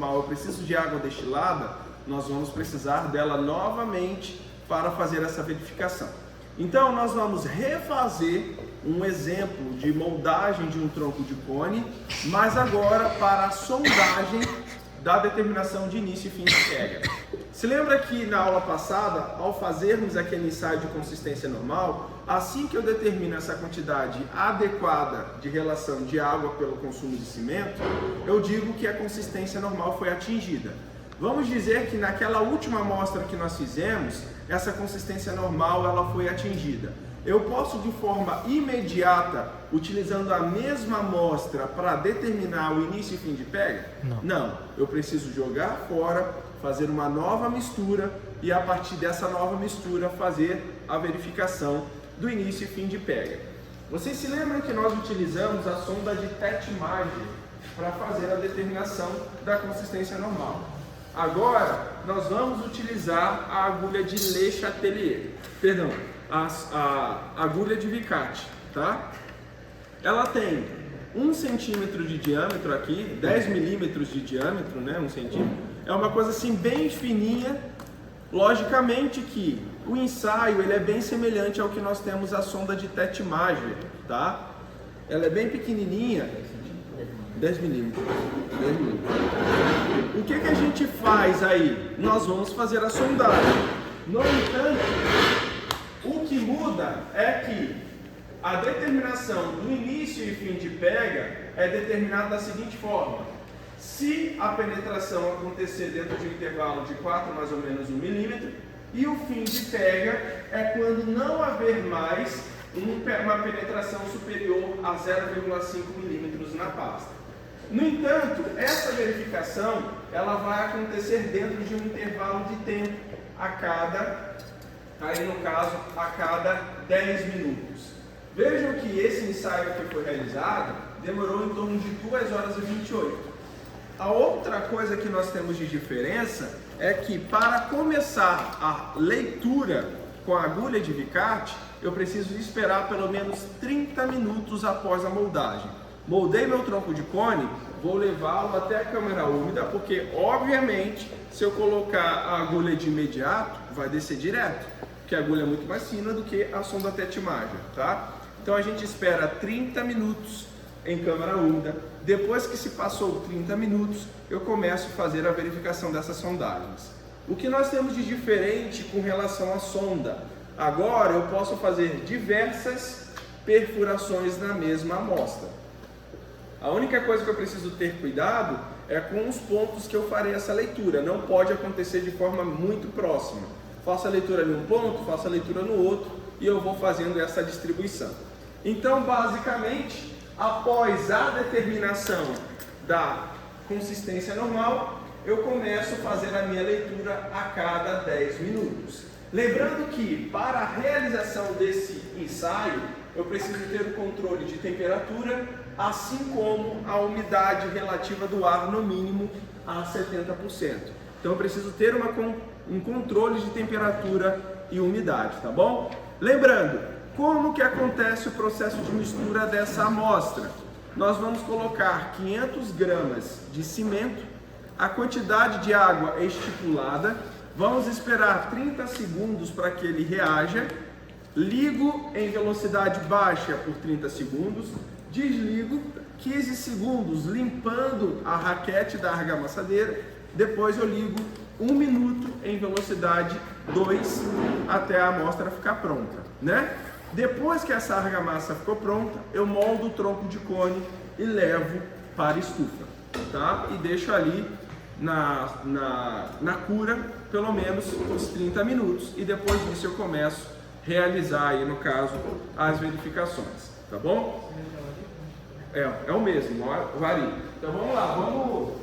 normal eu preciso de água destilada, nós vamos precisar dela novamente para fazer essa verificação. Então nós vamos refazer um exemplo de moldagem de um tronco de cone, mas agora para a sondagem da determinação de início e fim de pega. Se lembra que na aula passada, ao fazermos aquele ensaio de consistência normal, assim que eu determino essa quantidade adequada de relação de água pelo consumo de cimento, eu digo que a consistência normal foi atingida. Vamos dizer que naquela última amostra que nós fizemos, essa consistência normal ela foi atingida. Eu posso de forma imediata, utilizando a mesma amostra para determinar o início e fim de pega? Não. Eu preciso jogar fora, fazer uma nova mistura e a partir dessa nova mistura fazer a verificação do início e fim de pega. Vocês se lembram que nós utilizamos a sonda de Tête-Mager para fazer a determinação da consistência normal. Agora, nós vamos utilizar a agulha de Le Chatelier, perdão, a agulha de Vicat, tá? Ela tem 1 centímetro de diâmetro aqui, 10 milímetros de diâmetro, né? 1 centímetro. É uma coisa assim bem fininha. Logicamente que o ensaio ele é bem semelhante ao que nós temos a sonda de Tête-Mager, tá? Ela é bem pequenininha, 10 milímetros. O que a gente faz aí? Nós vamos fazer a sondagem. No entanto, o que muda é que a determinação do início e fim de pega é determinada da seguinte forma: se a penetração acontecer dentro de um intervalo de 4 mais ou menos 1 milímetro, e o fim de pega é quando não haver mais uma penetração superior a 0,5 milímetros na pasta. No entanto, essa verificação ela vai acontecer dentro de um intervalo de tempo a cada 10 minutos. Vejam que esse ensaio que foi realizado demorou em torno de 2 horas e 28. A outra coisa que nós temos de diferença é que para começar a leitura com a agulha de Vicat, eu preciso esperar pelo menos 30 minutos após a moldagem. Moldei meu tronco de cone, vou levá-lo até a câmara úmida, porque obviamente se eu colocar a agulha de imediato, vai descer direto, porque a agulha é muito mais fina do que a sonda Tête-Mager, tá? Então a gente espera 30 minutos em câmara úmida. Depois que se passou 30 minutos, eu começo a fazer a verificação dessas sondagens. O que nós temos de diferente com relação à sonda? Agora eu posso fazer diversas perfurações na mesma amostra. A única coisa que eu preciso ter cuidado é com os pontos que eu farei essa leitura. Não pode acontecer de forma muito próxima. Faço a leitura em um ponto, faço a leitura no outro e eu vou fazendo essa distribuição. Então, basicamente, após a determinação da consistência normal, eu começo a fazer a minha leitura a cada 10 minutos. Lembrando que para a realização desse ensaio, eu preciso ter o controle de temperatura, assim como a umidade relativa do ar no mínimo a 70%. Então eu preciso ter um controle de temperatura e umidade, tá bom? Lembrando, como que acontece o processo de mistura dessa amostra? Nós vamos colocar 500 gramas de cimento, a quantidade de água é estipulada, vamos esperar 30 segundos para que ele reaja, ligo em velocidade baixa por 30 segundos, desligo 15 segundos limpando a raquete da argamassadeira, depois eu ligo 1 minuto em velocidade 2 até a amostra ficar pronta, né? Depois que essa argamassa ficou pronta, eu moldo o tronco de cone e levo para a estufa, tá? E deixo ali na cura pelo menos uns 30 minutos e depois disso eu começo a realizar aí, no caso, as verificações, tá bom? É o mesmo, varia. Então vamos lá, vamos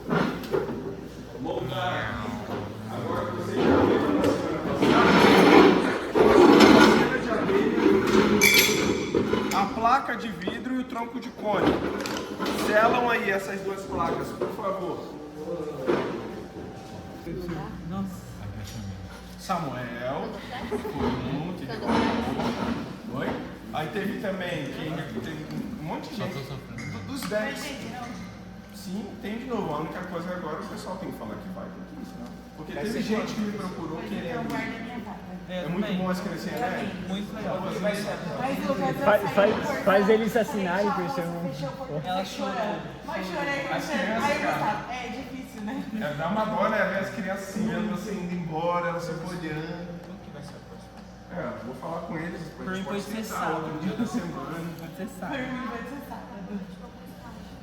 moldar agora que vocês já viram na semana passada, a placa de vidro e o tronco de cone. Selam aí essas duas placas, por favor. Samuel, Oi? Aí teve também, teve um monte de gente, dos 10. Sim, tem de novo. A única coisa agora o pessoal tem que falar que vai, porque isso não. Porque Vai teve ser gente quanto? que me procurou Eu querendo. guardo a minha vaga. É muito bom as criancinhas, né? Muito legal. Mas o Lucas Faz eles assinarem por ser um. Ela chorou. Mas chorei, As chorei. crianças, Aí eu cara. gostava. É difícil, né? É, dá uma dó, né? Ver as crianças assim, vendo você indo embora, elas se olhando. Vou falar com eles, depois a gente Por mim pode pode ser sentar sábado. outro dia da semana. Você Por sabe. mim vai ser sábado.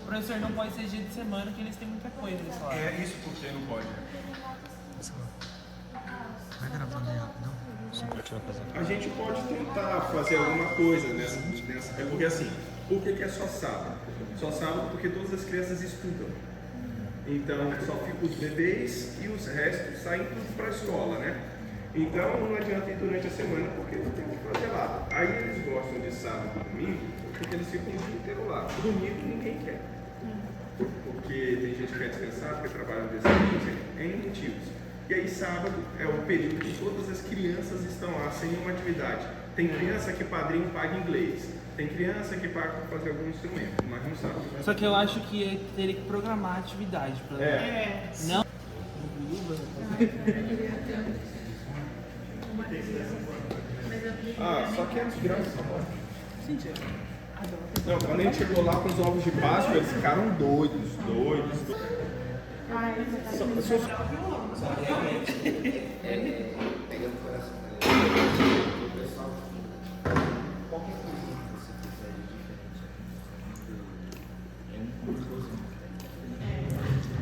Professor, não pode ser dia de semana que eles têm muita coisa, eles falaram. É isso porque não pode. Vai gravando aí, rapidão. Só pra tirar coisa. A gente pode tentar fazer alguma coisa nessa. É porque assim, por que é só sábado? Só sábado porque todas as crianças estudam. Então só ficam os bebês e os restos saem tudo para a escola, né? Então não adianta ir durante a semana porque não tem o que fazer lá. Aí eles gostam de sábado e domingo porque eles ficam o dia inteiro lá. Domingo ninguém quer. Porque tem gente que quer descansar, porque trabalha no dia seguinte, N motivos. E aí sábado é o período que todas as crianças estão lá sem nenhuma atividade. Tem criança que padrinho paga inglês, tem criança que paga para fazer algum instrumento, mas não sabe. Só que eu acho que teria que programar a atividade pra Não. Só 500 gramas, tá bom. Não, quando a gente chegou lá com os ovos de Páscoa, eles ficaram doidos.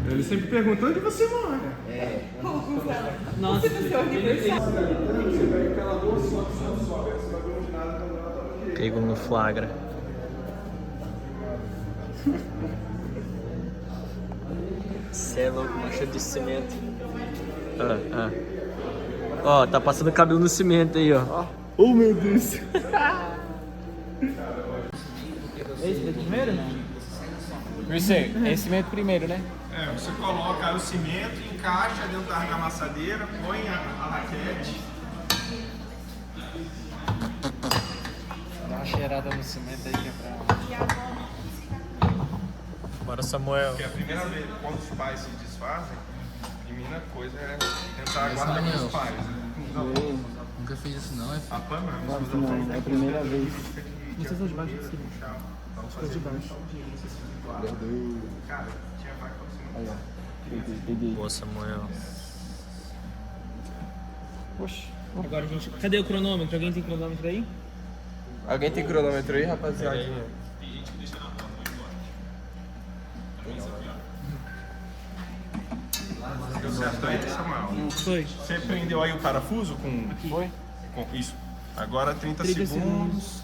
Ele sempre pergunta onde você mora. Nossa, Você pega aquela doce, sobe, você vai ver onde nada, quando ela toma direito. Pego no flagra. Cê é louco, mancha de cimento. Ó, tá passando cabelo no cimento aí, ó. Oh, meu Deus. esse daqui primeiro? Esse cimento primeiro, né? Você coloca o cimento, encaixa dentro da argamassadeira, põe a raquete. Dá uma cheirada no cimento aí que é pra. Bora, Samuel. Porque a primeira vez, quando os pais se desfazem, a primeira coisa é tentar a guarda com os pais. Nunca fiz isso não, é? A PAN não, Não, é a primeira vez. Vocês são de baixo de cima. Vamos fazer de baixo. Cara, tinha vaca pra cima. Aí, ó. Peguei. Boa, Samuel. Oxi. Agora, gente, cadê o cronômetro? Alguém tem cronômetro aí? Alguém tem cronômetro aí, rapaziada? Deu certo aí, Samuel? Foi. Você prendeu aí o parafuso com Foi? isso. Agora 30 segundos.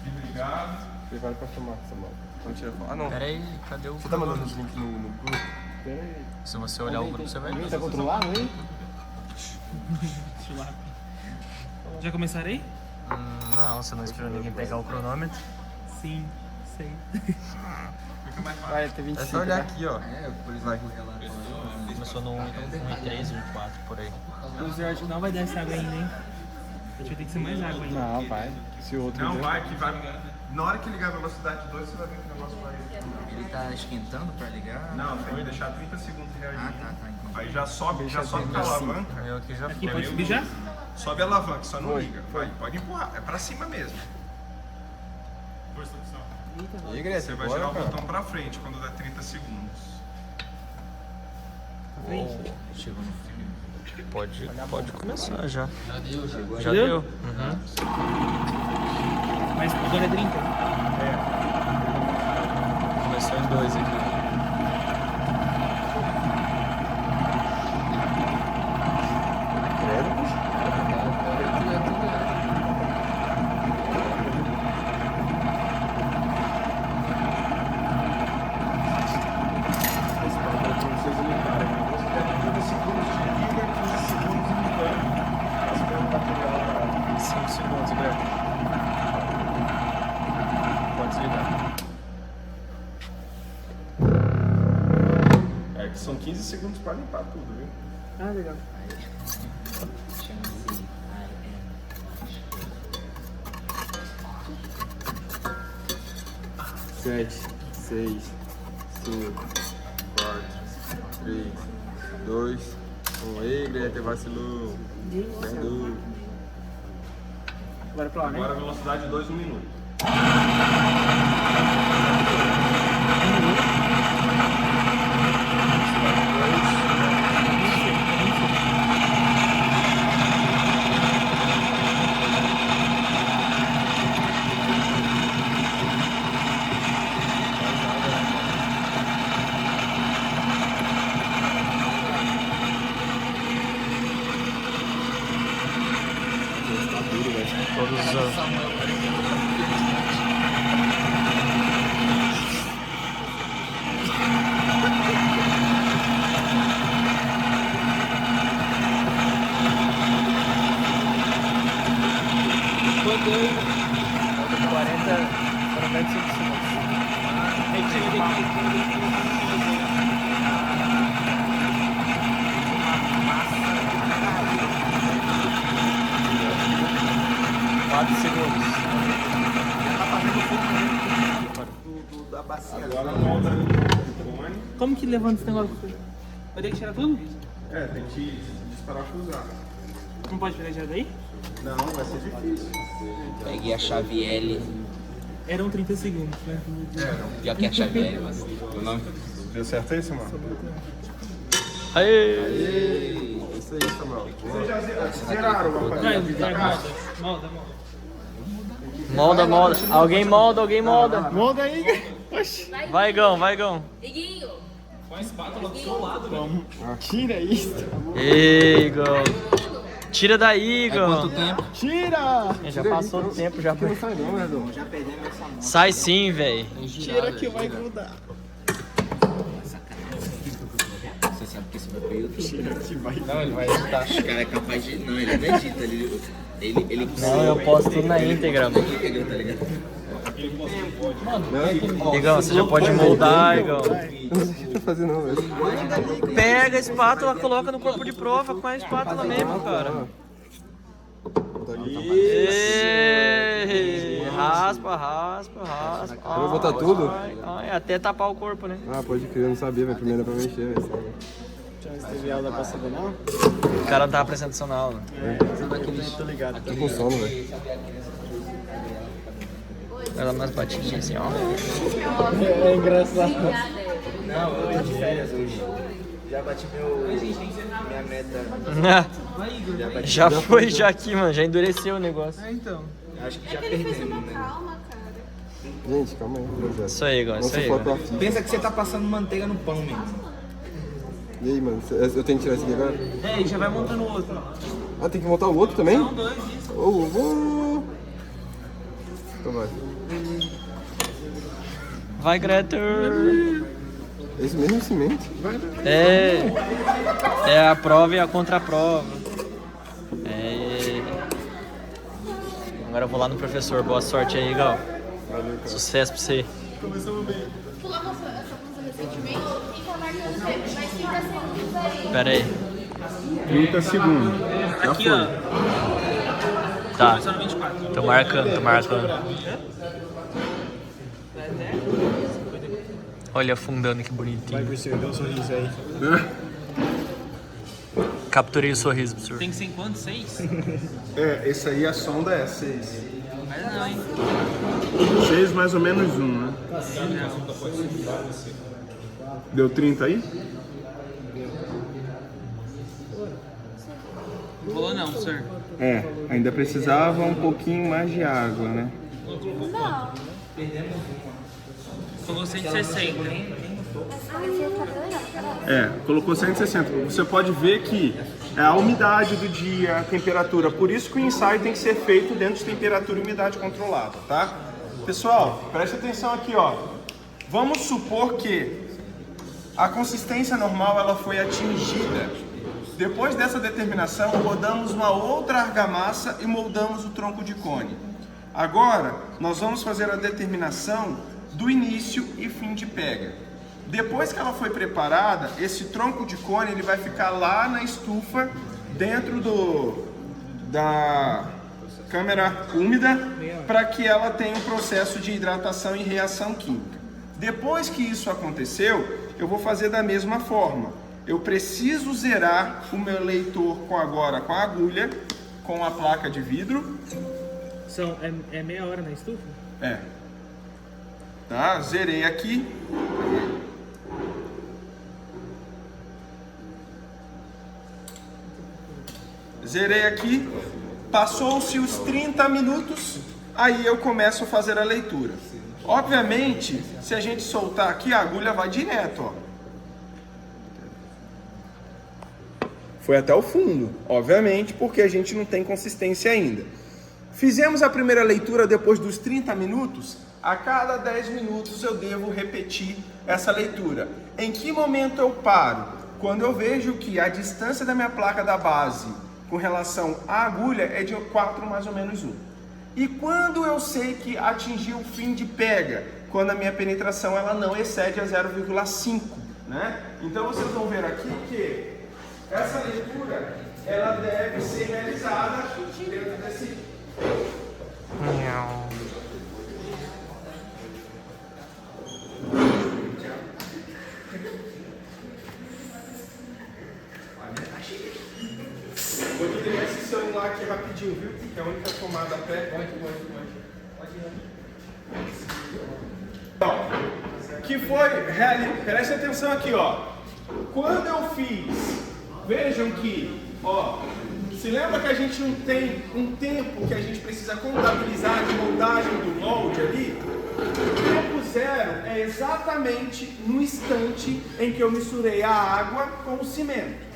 Obrigado. Prepara pra filmar, Samuel. Vamos tirar foto. Ah, não. Pera aí, cadê o Você tá mandando cronômetro? os links no grupo? Pera aí. Se você olhar o grupo, você vai Alguém ver. tá controlado aí? Já começarei? Não, você não esperou ninguém pegar o cronômetro. Sim, sei. Fica mais fácil. Vai, tem 25. É só olhar tá? aqui, ó. Começou no 1,3, 1,4 por aí. Professor, acho que não vai dar essa água ainda, hein? A gente vai ter que ser mais água ainda. Não, vai. Se o outro Não der. vai, que vai. Na hora que ligar a velocidade 2, você vai ver que o negócio vai. Ele tá esquentando pra ligar? Não, tem que deixar 30 segundos reagir. Tá. Então. Aí já sobe com a alavanca. Eu aqui já Aqui, foi. pode subir já? Sobe a alavanca, só não liga. Vai, pode empurrar. É pra cima mesmo. E aí, Grécia, Você vai bora, girar o cara. botão pra frente quando der 30 segundos. Chegou no fim. Pode começar já. Já Já deu? deu? Uhum. Mas agora é 30. Começou em 2 aqui. São 15 segundos pra limpar tudo, viu? Ah, legal. Sete, 6, 5, 5, 4, 3, 2, 1. Ei, Greta, vacilou. Perdeu. Agora pro ar, né? Agora velocidade 2 no minuto. Todos os... Falta 45 segundos. Quatro segundos. Da bacia. Agora volta no cone. Como que levanta esse negócio? Vai ter que tirar tudo? É, tem que desparafusar. Não pode pegar já daí? Não, vai ser difícil. Peguei a chave L. Eram 30 segundos, né? Pior que a chave L, mas o nome. Deu certo isso, mano? Aê! Isso aí, Samuel. Vocês já zeraram o aparelho? Molda. Molda. Alguém molda. Molda aí, Vai, Gão. Iguinho, tira isso. Ei, Igor. Tira daí, Igor. tempo? Tira! Já passou do tempo, já. Não sai não, Redon. Já perdemos essa mão. Sai sim, velho. Tira que vai grudar. Você sabe que isso vai pro YouTube. Tira que vai. Não, ele vai editar. Esse cara é capaz de. Não, ele não edita. Ele Não, eu posto tudo na íntegra, mano. íntegra, tá ligado? Igão, você já pode moldar, Igão. Eu não sei o que tá fazendo não, velho. Pega a espátula, coloca no corpo de prova com a espátula mesmo, cara. Ei, raspa. Eu vou botar tudo? Ai, até tapar o corpo, né? Ah, pode crer, eu não sabia, velho. Primeiro é pra mexer, velho. Teve aula pra saber não? O cara não tava prestando atenção na aula. Tô ligado. Tô com sono, velho. Ela mais batidinha assim, ó. É engraçado. Não, eu tô de férias hoje. Já bati minha meta. Já foi aqui, mano. Já endureceu o negócio. Então. Acho que já perdemos, né? Calma, cara. Gente, calma aí, rapaziada. Isso aí, Igor. Isso Nossa aí, foto Igor. artista. Pensa que você tá passando manteiga no pão, mesmo. E aí, mano, eu tenho que tirar esse aqui agora? É, e já vai montando o outro. Ah, tem que montar o outro também? São dois, isso. Então vai. Vai, Gretor. É esse mesmo cimento? É a prova e a contraprova. Agora eu vou lá no professor. Boa sorte aí, Gal. Valeu, cara. Sucesso pra você. pulamos essa blusa recentemente e tá marcando tempo. Mais 30 segundos aí. Pera aí. 30 segundos. Já Aqui, foi. ó. Tá. Começou no 24. Tô marcando. Olha afundando, que bonitinho. Professor, dá um sorriso aí. Capturei o sorriso, professor. Tem que ser em quanto? 6? É, esse aí a sonda é 6. Mas não, hein? 6 mais ou menos 1, né? Deu 30 aí? Rolou não, senhor. É, ainda precisava um pouquinho mais de água, né? Não. Colocou 160. É, colocou 160. Você pode ver que é a umidade do dia, a temperatura. Por isso que o ensaio tem que ser feito dentro de temperatura e umidade controlada, tá? Pessoal, preste atenção aqui, ó. Vamos supor que a consistência normal ela foi atingida. Depois dessa determinação, rodamos uma outra argamassa e moldamos o tronco de cone. Agora, nós vamos fazer a determinação do início e fim de pega. Depois que ela foi preparada, esse tronco de cone ele vai ficar lá na estufa, dentro da câmara úmida, para que ela tenha um processo de hidratação e reação química. Depois que isso aconteceu, eu vou fazer da mesma forma. Eu preciso zerar o meu leitor com a agulha, com a placa de vidro. É meia hora na estufa? É. Tá? Zerei aqui. Zerei aqui. Passou-se os 30 minutos, aí eu começo a fazer a leitura. Obviamente, se a gente soltar aqui, a agulha vai direto, ó. Foi até o fundo, obviamente, porque a gente não tem consistência ainda. Fizemos a primeira leitura depois dos 30 minutos. A cada 10 minutos eu devo repetir essa leitura. Em que momento eu paro? Quando eu vejo que a distância da minha placa da base com relação à agulha é de 4 mais ou menos 1. E quando eu sei que atingi o fim de pega? Quando a minha penetração ela não excede a 0,5, né? Então vocês vão ver aqui que essa leitura ela deve ser realizada dentro desse... Vou desligar esse celular aqui rapidinho, viu? Que é a única tomada a pé. Ó, que foi... Preste atenção aqui, ó. Quando eu fiz... Vejam que, ó... Se lembra que a gente não tem um tempo que a gente precisa contabilizar de moldagem do molde ali? O tempo zero é exatamente no instante em que eu misturei a água com o cimento.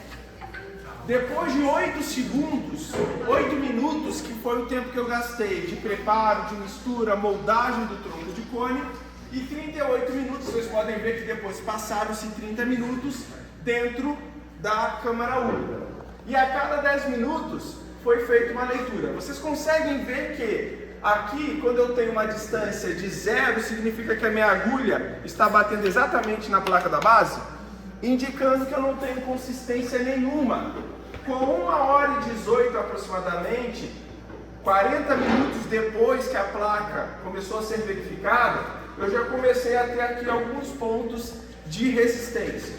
Depois de 8 segundos, 8 minutos, que foi o tempo que eu gastei de preparo, de mistura, moldagem do tronco de cone, e 38 minutos, vocês podem ver que depois passaram-se 30 minutos dentro da câmara úmida. E a cada 10 minutos foi feita uma leitura. Vocês conseguem ver que aqui, quando eu tenho uma distância de 0, significa que a minha agulha está batendo exatamente na placa da base, indicando que eu não tenho consistência nenhuma. Com 1h18 aproximadamente, 40 minutos depois que a placa começou a ser verificada, eu já comecei a ter aqui alguns pontos de resistência.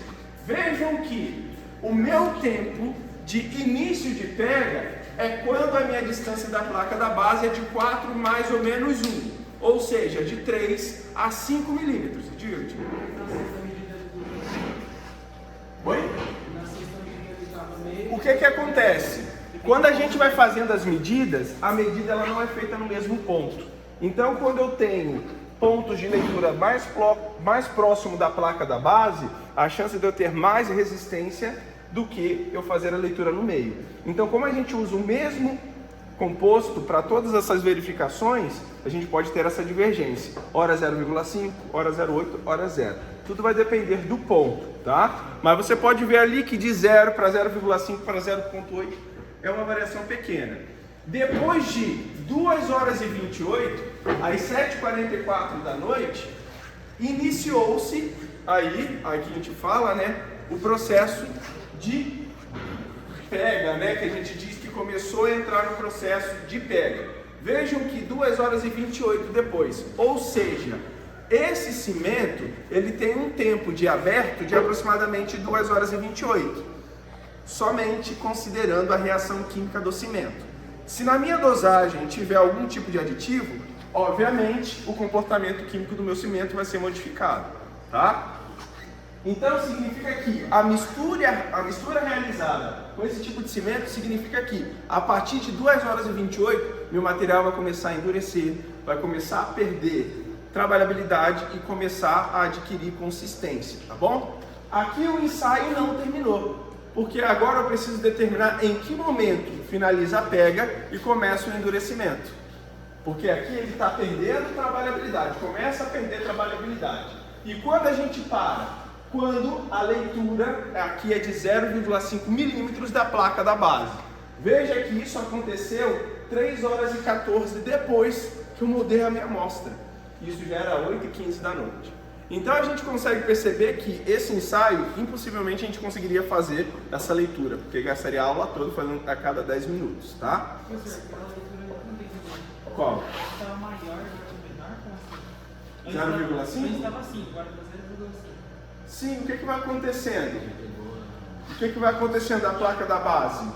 Vejam que o meu tempo de início de pega é quando a minha distância da placa da base é de 4 mais ou menos 1, ou seja, de 3 a 5 milímetros. Diga. Oi? O que acontece? Quando a gente vai fazendo as medidas, a medida ela não é feita no mesmo ponto. Então, quando eu tenho pontos de leitura mais próximo da placa da base, a chance de eu ter mais resistência do que eu fazer a leitura no meio. Então, como a gente usa o mesmo composto para todas essas verificações, a gente pode ter essa divergência. Hora 0,5, hora 0,8, hora 0. Tudo vai depender do ponto, tá? Mas você pode ver ali que de 0 para 0,5 para 0,8 é uma variação pequena. Depois de 2 horas e 28, às 7h44 da noite, iniciou-se aí, aqui a gente fala, né, o processo de pega, né, que a gente diz que começou a entrar no processo de pega. Vejam que 2 horas e 28 depois, ou seja, esse cimento, ele tem um tempo de aberto de aproximadamente 2 horas e 28, somente considerando a reação química do cimento. Se na minha dosagem tiver algum tipo de aditivo, obviamente o comportamento químico do meu cimento vai ser modificado, tá? Então significa que a mistura realizada com esse tipo de cimento significa que a partir de 2 horas e 28, meu material vai começar a endurecer, vai começar a perder trabalhabilidade e começar a adquirir consistência, tá bom? Aqui o ensaio não terminou, porque agora eu preciso determinar em que momento finaliza a pega e começa o endurecimento. Porque aqui ele está perdendo trabalhabilidade, começa a perder trabalhabilidade. E quando a gente para? Quando a leitura aqui é de 0,5 milímetros da placa da base. Veja que isso aconteceu 3 horas e 14 depois que eu moldei a minha amostra. Isso já era 8h15 da noite. Então a gente consegue perceber que esse ensaio, impossivelmente a gente conseguiria fazer essa leitura, porque gastaria a aula toda fazendo a cada 10 minutos, tá? Qual? 0,5? Estava 5, agora está 0,5. Sim, o que vai acontecendo? O que vai acontecendo da placa da base?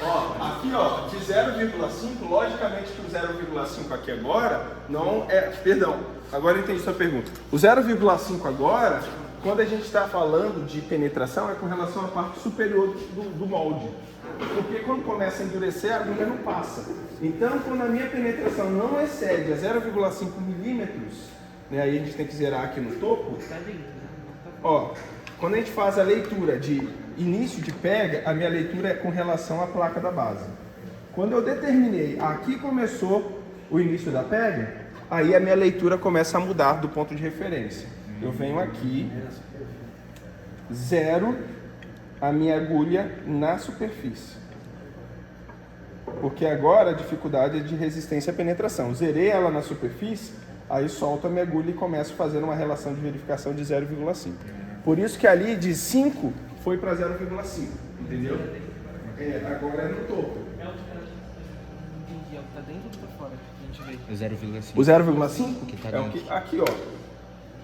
Ó, aqui ó, de 0,5, logicamente que o 0,5 aqui agora não é... Perdão, agora eu entendi sua pergunta. O 0,5 agora, quando a gente está falando de penetração, é com relação à parte superior do molde. Porque quando começa a endurecer, a agulha não passa. Então, quando a minha penetração não excede a 0,5 milímetros, né, aí a gente tem que zerar aqui no topo. Ó, quando a gente faz a leitura de início de pega, a minha leitura é com relação à placa da base. Quando eu determinei, aqui começou o início da pega, aí a minha leitura começa a mudar do ponto de referência. Eu venho aqui, zero a minha agulha na superfície. Porque agora a dificuldade é de resistência à penetração. Zerei ela na superfície, aí solto a minha agulha e começo a fazer uma relação de verificação de 0,5. Por isso que ali de 5 foi para 0,5, entendeu? Agora é no topo. É o que está dentro ou está fora? Que a gente vê. O 0,5. O 0,5? Que tá é o dentro. que, aqui, ó.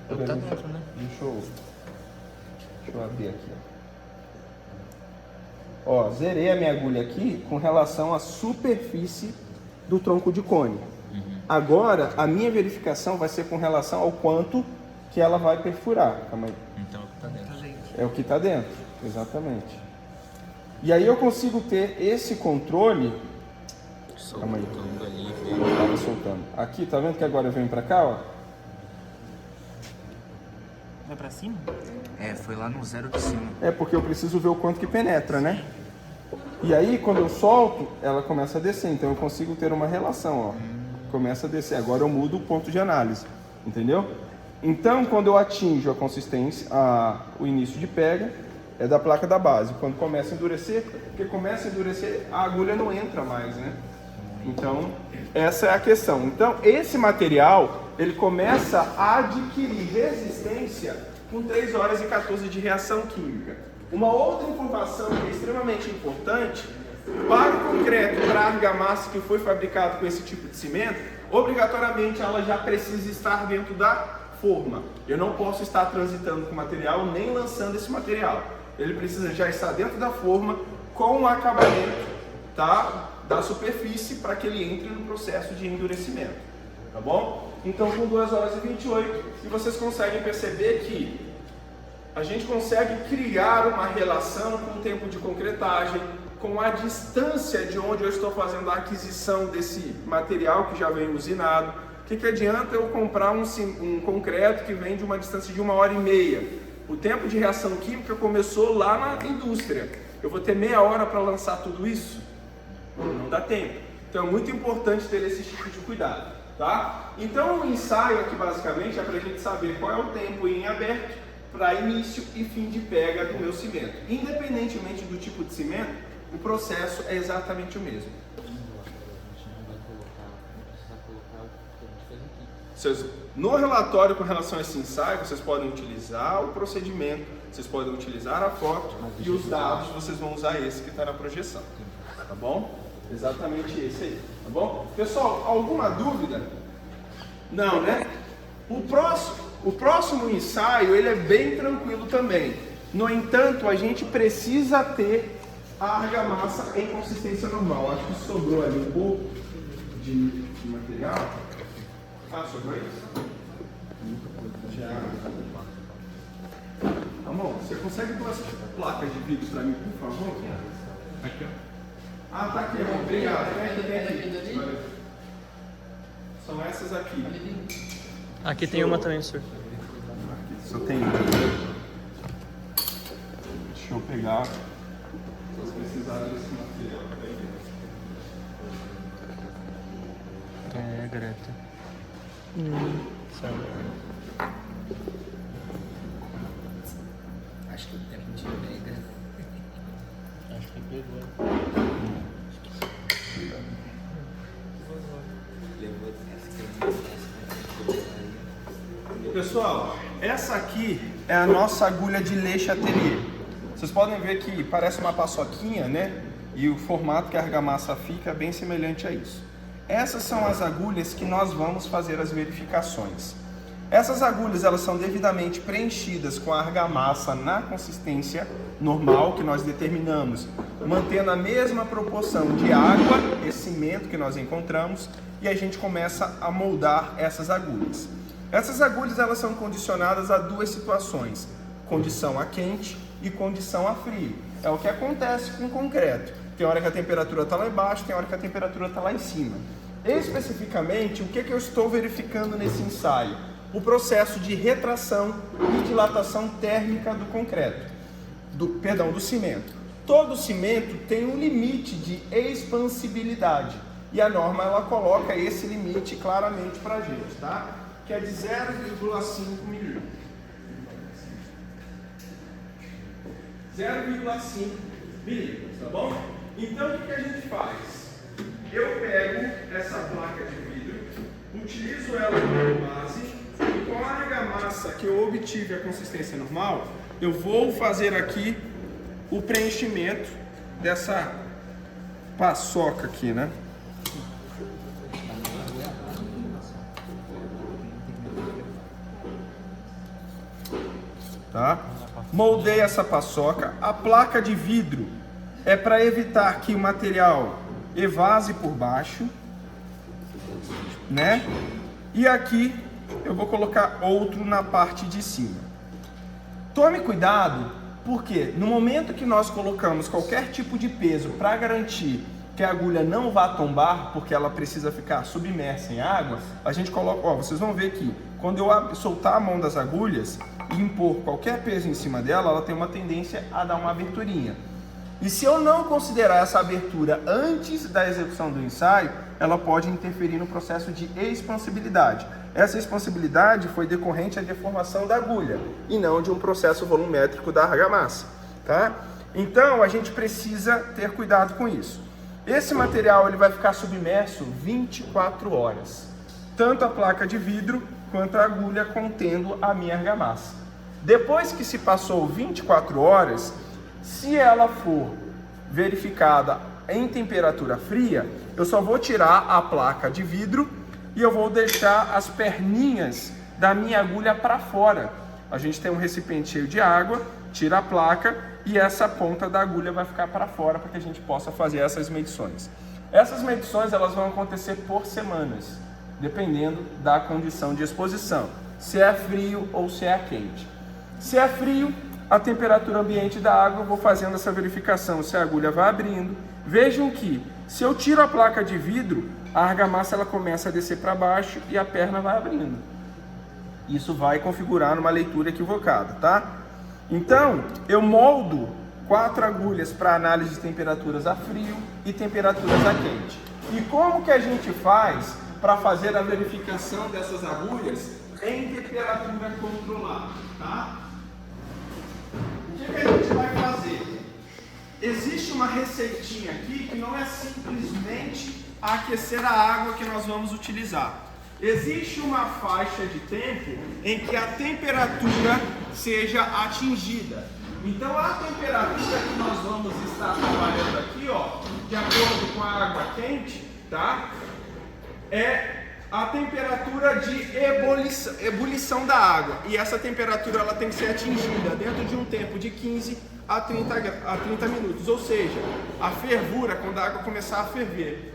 É o que tá dentro, né? Deixa eu abrir aqui, ó. Zerei a minha agulha aqui com relação à superfície do tronco de cone. Agora, a minha verificação vai ser com relação ao quanto que ela vai perfurar. Calma aí. Então é o que tá dentro. É o que está dentro, exatamente. E aí eu consigo ter esse controle. Calma aí. Soltando ali, Estava soltando. Aqui, tá vendo que agora eu venho para cá, ó? Vai pra cima? foi lá no 0 de cima. É porque eu preciso ver o quanto que penetra, né? E aí, quando eu solto, ela começa a descer. Então eu consigo ter uma relação, ó. Começa a descer. Agora eu mudo o ponto de análise, entendeu? Então, quando eu atinjo a consistência, o início de pega, é da placa da base. Quando começa a endurecer, porque começa a endurecer, a agulha não entra mais, né? Então, essa é a questão. Então, esse material, ele começa a adquirir resistência com 3 horas e 14 de reação química. Uma outra informação que é extremamente importante, para o concreto, para a argamassa que foi fabricado com esse tipo de cimento, obrigatoriamente ela já precisa estar dentro da forma. Eu não posso estar transitando com o material nem lançando esse material. Ele precisa já estar dentro da forma com o acabamento, tá, da superfície para que ele entre no processo de endurecimento, tá bom? Então com 2 horas e 28 e vocês conseguem perceber que a gente consegue criar uma relação com o tempo de concretagem, com a distância de onde eu estou fazendo a aquisição desse material que já vem usinado. O que adianta eu comprar um concreto que vem de uma distância de 1h30? O tempo de reação química começou lá na indústria. Eu vou ter meia hora para lançar tudo isso? Não dá tempo. Então é muito importante ter esse tipo de cuidado, tá? Então o ensaio aqui basicamente é para a gente saber qual é o tempo em aberto para início e fim de pega do meu cimento. Independentemente do tipo de cimento, o processo é exatamente o mesmo. No relatório com relação a esse ensaio, vocês podem utilizar o procedimento, vocês podem utilizar a foto e os dados, vocês vão usar esse que está na projeção, tá bom? Exatamente esse aí, tá bom? Pessoal, alguma dúvida? Não, né? O próximo ensaio, ele é bem tranquilo também. No entanto, a gente precisa ter a argamassa em consistência normal. Acho que sobrou ali um pouco de material. Sobrou isso? Já. Amor, você consegue duas placas de vidro para mim, por favor? Aqui, ó. Tá aqui, amor. Obrigado. Vem aqui. São essas aqui. Aqui tem uma também, senhor. Só tem uma. Deixa eu pegar. Se precisarem desse material. É, Greta. Acho que o tempo de pega. Acho que pegou. Levou Pessoal, essa aqui é a nossa agulha de Leixo Atelier. Vocês podem ver que parece uma paçoquinha, né? E o formato que a argamassa fica é bem semelhante a isso. essas são as agulhas que nós vamos fazer as verificações. Essas agulhas, elas são devidamente preenchidas com a argamassa na consistência normal que nós determinamos, mantendo a mesma proporção de água e cimento que nós encontramos, e a gente começa a moldar essas agulhas. Essas agulhas, elas são condicionadas a duas situações: condição a quente e condição a frio. É o que acontece com o concreto. Tem hora que a temperatura está lá embaixo, tem hora que a temperatura está lá em cima. Especificamente, o que eu estou verificando nesse ensaio? O processo de retração e dilatação térmica do concreto, do cimento. Todo cimento tem um limite de expansibilidade e a norma ela coloca esse limite claramente para a gente, tá? Que é de 0,5 milímetros. 0,5 milímetros, tá bom? Então o que a gente faz? Eu pego essa placa de vidro, utilizo ela como base e com a argamassa que eu obtive a consistência normal, eu vou fazer aqui o preenchimento dessa paçoca aqui, né? Tá? Moldei essa paçoca. A placa de vidro é para evitar que o material evase por baixo, né? E aqui eu vou colocar outro na parte de cima. Tome cuidado, porque no momento que nós colocamos qualquer tipo de peso para garantir que a agulha não vá tombar, porque ela precisa ficar submersa em água, a gente coloca, ó, vocês vão ver que quando eu soltar a mão das agulhas e impor qualquer peso em cima dela, ela tem uma tendência a dar uma aberturinha. E se eu não considerar essa abertura antes da execução do ensaio, ela pode interferir no processo de expansibilidade. Essa expansibilidade foi decorrente à deformação da agulha e não de um processo volumétrico da argamassa, tá? Então a gente precisa ter cuidado com isso. Esse material ele vai ficar submerso 24 horas, tanto a placa de vidro quanto a agulha contendo a minha argamassa. Depois que se passou 24 horas, se ela for verificada em temperatura fria, eu só vou tirar a placa de vidro e eu vou deixar as perninhas da minha agulha para fora. A gente tem um recipiente cheio de água, tira a placa e essa ponta da agulha vai ficar para fora para que a gente possa fazer essas medições. Essas medições elas vão acontecer por semanas, dependendo da condição de exposição, se é frio ou se é quente. Se é frio, a temperatura ambiente da água, eu vou fazendo essa verificação se a agulha vai abrindo. Vejam que se eu tiro a placa de vidro, a argamassa ela começa a descer para baixo e a perna vai abrindo. Isso vai configurar numa leitura equivocada, tá? Então, eu moldo 4 agulhas para análise de temperaturas a frio e temperaturas a quente. E como que a gente faz para fazer a verificação dessas agulhas em temperatura controlada, tá? O que a gente vai fazer? Existe uma receitinha aqui que não é simplesmente aquecer a água que nós vamos utilizar. Existe uma faixa de tempo em que a temperatura seja atingida. Então a temperatura que nós vamos estar trabalhando aqui, ó, de acordo com a água quente, tá? É a temperatura de ebulição da água. E essa temperatura ela tem que ser atingida dentro de um tempo de 15 a 30 minutos. Ou seja, a fervura, quando a água começar a ferver.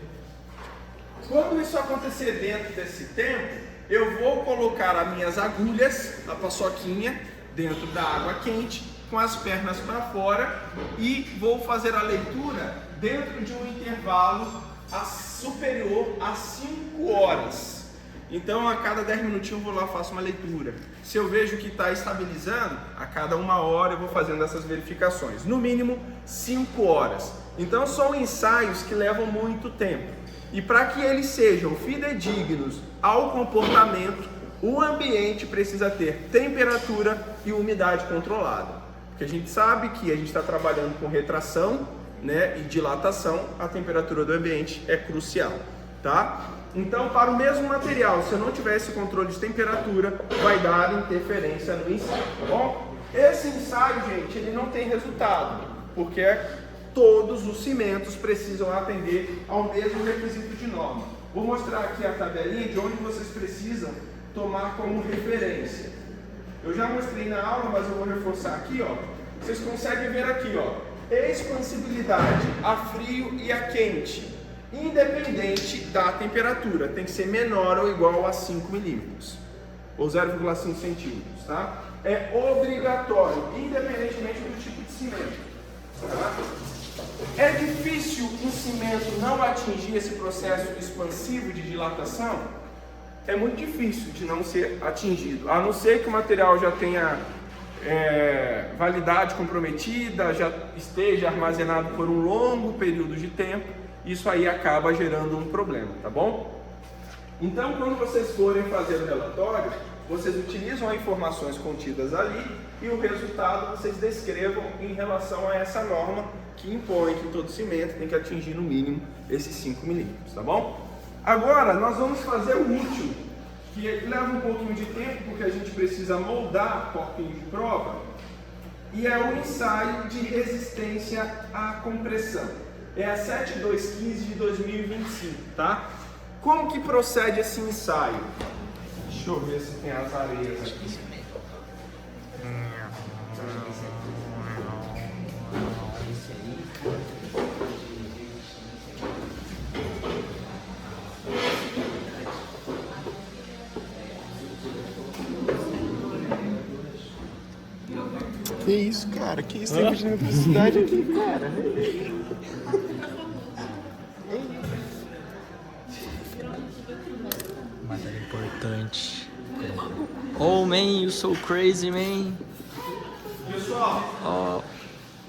Quando isso acontecer dentro desse tempo, eu vou colocar as minhas agulhas, a paçoquinha, dentro da água quente, com as pernas para fora e vou fazer a leitura dentro de um intervalo superior a 5 horas. Então a cada 10 minutinhos eu vou lá e faço uma leitura. Se eu vejo que está estabilizando, a cada 1 hora eu vou fazendo essas verificações. No mínimo 5 horas. Então são ensaios que levam muito tempo. E para que eles sejam fidedignos ao comportamento, o ambiente precisa ter temperatura e umidade controlada. Porque a gente sabe que a gente está trabalhando com retração, né, e dilatação, a temperatura do ambiente é crucial, tá? Então, para o mesmo material, se eu não tiver esse controle de temperatura, vai dar interferência no ensaio, tá bom? Esse ensaio, gente, ele não tem resultado, porque todos os cimentos precisam atender ao mesmo requisito de norma. Vou mostrar aqui a tabelinha de onde vocês precisam tomar como referência. Eu já mostrei na aula, mas eu vou reforçar aqui, ó. Vocês conseguem ver aqui, ó, expansibilidade a frio e a quente, independente da temperatura, tem que ser menor ou igual a 5 milímetros, ou 0,5 centímetros, tá? É obrigatório, independentemente do tipo de cimento, tá? É difícil um cimento não atingir esse processo expansivo de dilatação? É muito difícil de não ser atingido, a não ser que o material já tenha validade comprometida, já esteja armazenado por um longo período de tempo, isso aí acaba gerando um problema, tá bom? Então, quando vocês forem fazer o relatório, vocês utilizam as informações contidas ali e o resultado vocês descrevam em relação a essa norma que impõe que todo cimento tem que atingir no mínimo esses 5 milímetros, tá bom? Agora, nós vamos fazer o último, que leva um pouquinho de tempo, porque a gente precisa moldar corpinho de prova, e é o ensaio de resistência à compressão. É a 7215 de 2025, tá? Como que procede esse ensaio? Deixa eu ver se tem as areias aqui. Que isso, cara? Que isso? Tem de eletricidade aqui, cara. Matéria importante. Oh, man, you so crazy, man. Pessoal,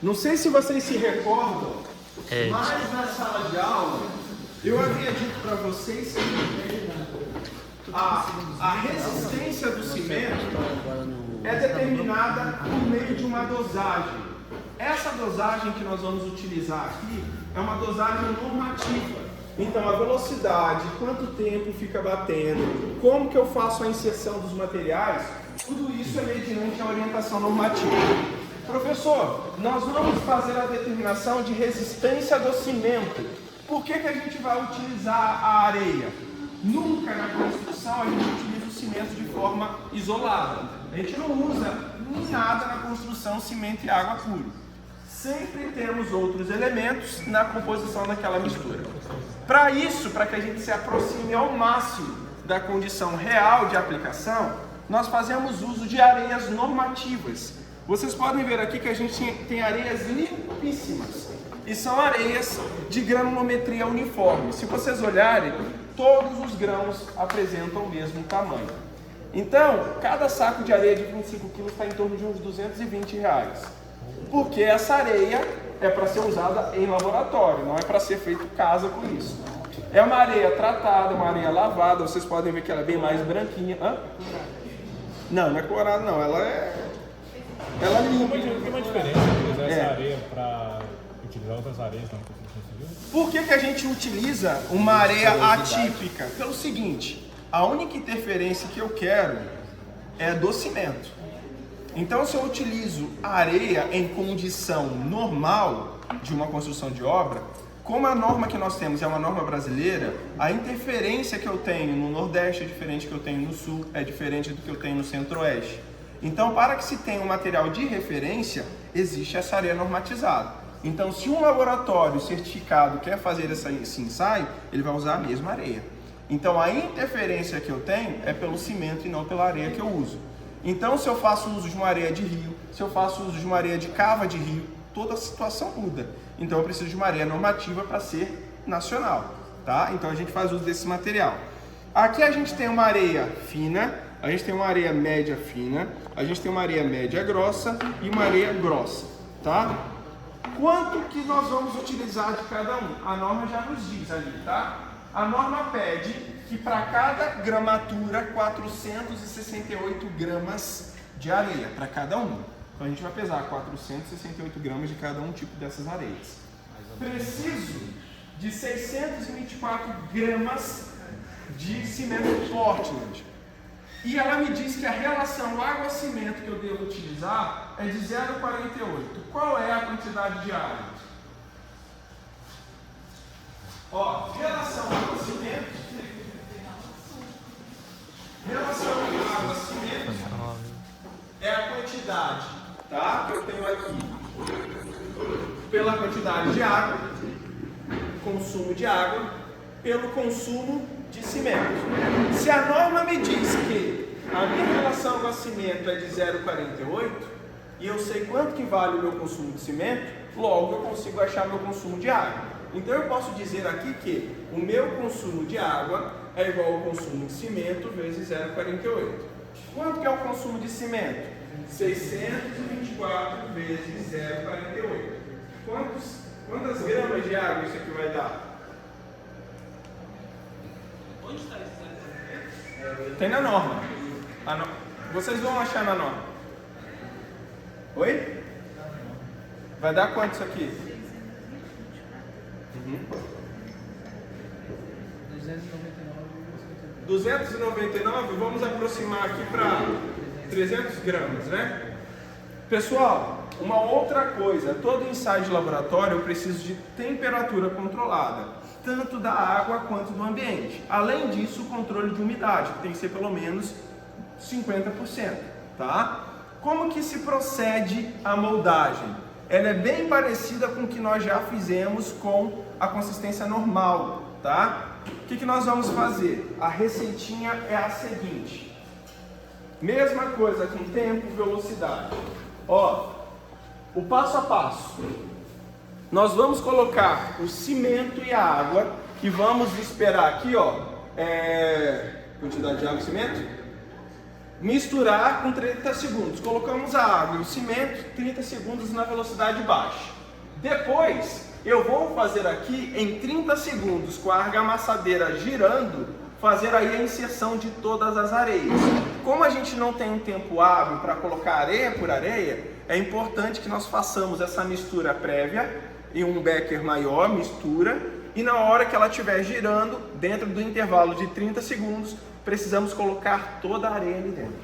não sei se vocês se recordam, mas na sala de aula eu havia dito para vocês que a resistência do cimento é determinada por meio de uma dosagem. Essa dosagem que nós vamos utilizar aqui é uma dosagem normativa. Então, a velocidade, quanto tempo fica batendo, como que eu faço a inserção dos materiais, tudo isso é mediante a orientação normativa. Professor, nós vamos fazer a determinação de resistência do cimento. Por que a gente vai utilizar a areia? Nunca na construção a gente utiliza o cimento de forma isolada. A gente não usa nada na construção cimento e água puro. Sempre temos outros elementos na composição daquela mistura. Para isso, para que a gente se aproxime ao máximo da condição real de aplicação, nós fazemos uso de areias normativas. Vocês podem ver aqui que a gente tem areias limpíssimas e são areias de granulometria uniforme. Se vocês olharem, todos os grãos apresentam o mesmo tamanho. Então, cada saco de areia de 25 kg está em torno de uns R$220. Porque essa areia é para ser usada em laboratório, não é para ser feito casa com isso. É uma areia tratada, uma areia lavada, vocês podem ver que ela é bem mais branquinha. Hã? Não é clorada não, ela é limpa. Tem uma diferença de usar essa areia para utilizar outras areias na construção civil? Por que a gente utiliza uma areia atípica? Pelo seguinte, a única interferência que eu quero é do cimento. Então, se eu utilizo a areia em condição normal de uma construção de obra, como a norma que nós temos é uma norma brasileira, a interferência que eu tenho no Nordeste é diferente do que eu tenho no Sul, é diferente do que eu tenho no Centro-Oeste. Então, para que se tenha um material de referência, existe essa areia normatizada. Então, se um laboratório certificado quer fazer esse ensaio, ele vai usar a mesma areia. Então, a interferência que eu tenho é pelo cimento e não pela areia que eu uso. Então, se eu faço uso de uma areia de rio, se eu faço uso de uma areia de cava de rio, toda a situação muda. Então, eu preciso de uma areia normativa para ser nacional, tá? Então, a gente faz uso desse material. Aqui a gente tem uma areia fina, a gente tem uma areia média fina, a gente tem uma areia média grossa e uma areia grossa, tá? Quanto que nós vamos utilizar de cada um? A norma já nos diz ali, tá? A norma pede que para cada gramatura, 468 gramas de areia, para cada um. Então a gente vai pesar 468 gramas de cada um tipo dessas areias. Preciso de 624 gramas de cimento Portland. E ela me diz que a relação água-cimento que eu devo utilizar é de 0,48. Qual é a quantidade de água? Ó, relação água-cimento Relação água-cimento é a quantidade, tá? Que eu tenho aqui pela quantidade de água, consumo de água, pelo consumo de cimento. Se a norma me diz que a minha relação água-cimento é de 0,48 e eu sei quanto que vale o meu consumo de cimento, logo eu consigo achar meu consumo de água. Então eu posso dizer aqui que o meu consumo de água é igual ao consumo de cimento vezes 0,48. Quanto que é o consumo de cimento? 624 vezes 0,48. Quantas gramas de água isso aqui vai dar? Onde está esse Tem na norma. Vocês vão achar na norma. Oi? Vai dar quanto isso aqui? 299, vamos aproximar aqui para 300 gramas, né? Pessoal, uma outra coisa, todo ensaio de laboratório eu preciso de temperatura controlada, tanto da água quanto do ambiente. Além disso, o controle de umidade, que tem que ser pelo menos 50%, tá? Como que se procede a moldagem? Ela é bem parecida com o que nós já fizemos com a consistência normal, tá? O que nós vamos fazer? A receitinha é a seguinte. Mesma coisa com tempo e velocidade. Ó, o passo a passo. Nós vamos colocar o cimento e a água, que vamos esperar aqui, ó, quantidade de água e cimento, misturar com 30 segundos. Colocamos a água e o cimento, 30 segundos na velocidade baixa. Depois, eu vou fazer aqui em 30 segundos, com a argamassadeira girando, fazer aí a inserção de todas as areias. Como a gente não tem um tempo hábil para colocar areia por areia, é importante que nós façamos essa mistura prévia em um becker maior, mistura, e na hora que ela estiver girando, dentro do intervalo de 30 segundos, precisamos colocar toda a areia ali dentro,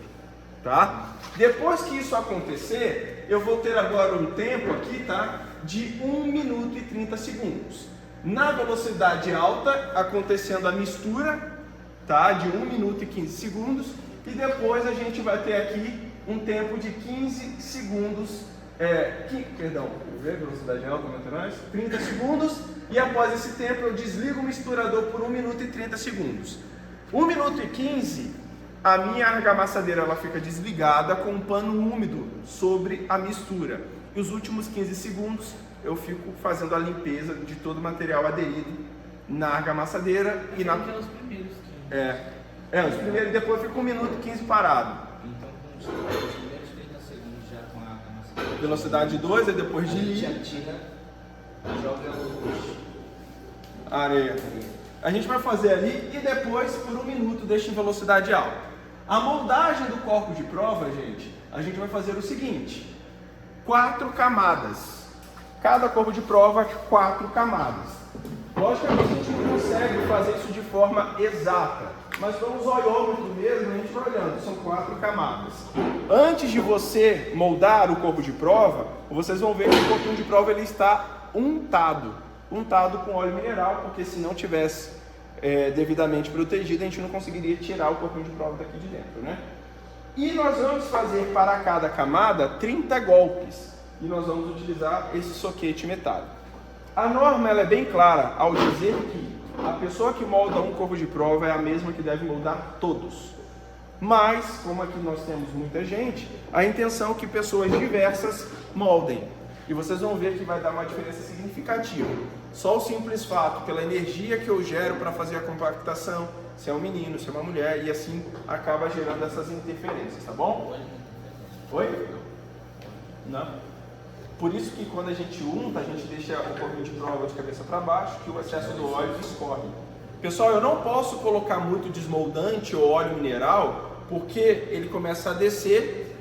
tá? Depois que isso acontecer, eu vou ter agora um tempo aqui, tá? De 1 minuto e 30 segundos. Na velocidade alta, acontecendo a mistura, tá? De 1 minuto e 15 segundos. E depois a gente vai ter aqui um tempo de 15 segundos, velocidade alta, 30 segundos. E após esse tempo eu desligo o misturador por 1 minuto e 30 segundos. 1 minuto e 15, a minha argamassadeira ela fica desligada com um pano úmido sobre a mistura. E os últimos 15 segundos eu fico fazendo a limpeza de todo o material aderido na argamassadeira e na... Os primeiros. os primeiros, e depois eu fico 1 minuto e 15 parado. Então, os primeiros 30 segundos já com a nossa Velocidade 2, e depois de já tira, joga a areia. A gente vai fazer ali e depois por 1 minuto deixa em velocidade alta. A moldagem do corpo de prova, gente, a gente vai fazer o seguinte: 4 camadas. Cada corpo de prova, 4 camadas. Logicamente a gente não consegue fazer isso de forma exata, mas pelo zoiômetro mesmo a gente vai olhando, são 4 camadas. Antes de você moldar o corpo de prova, vocês vão ver que o corpo de prova ele está untado com óleo mineral, porque se não tivesse devidamente protegido, a gente não conseguiria tirar o corpo de prova daqui de dentro, né? E nós vamos fazer para cada camada 30 golpes, e nós vamos utilizar esse soquete metálico. A norma ela é bem clara ao dizer que a pessoa que molda um corpo de prova é a mesma que deve moldar todos. Mas, como aqui nós temos muita gente, a intenção é que pessoas diversas moldem. E vocês vão ver que vai dar uma diferença significativa. Só o simples fato, pela energia que eu gero para fazer a compactação, se é um menino, se é uma mulher, e assim acaba gerando essas interferências, tá bom? Oi? Não. Por isso que quando a gente unta, a gente deixa o corpo de prova de cabeça para baixo, que o excesso do óleo escorre. Pessoal, eu não posso colocar muito desmoldante ou óleo mineral, porque ele começa a descer,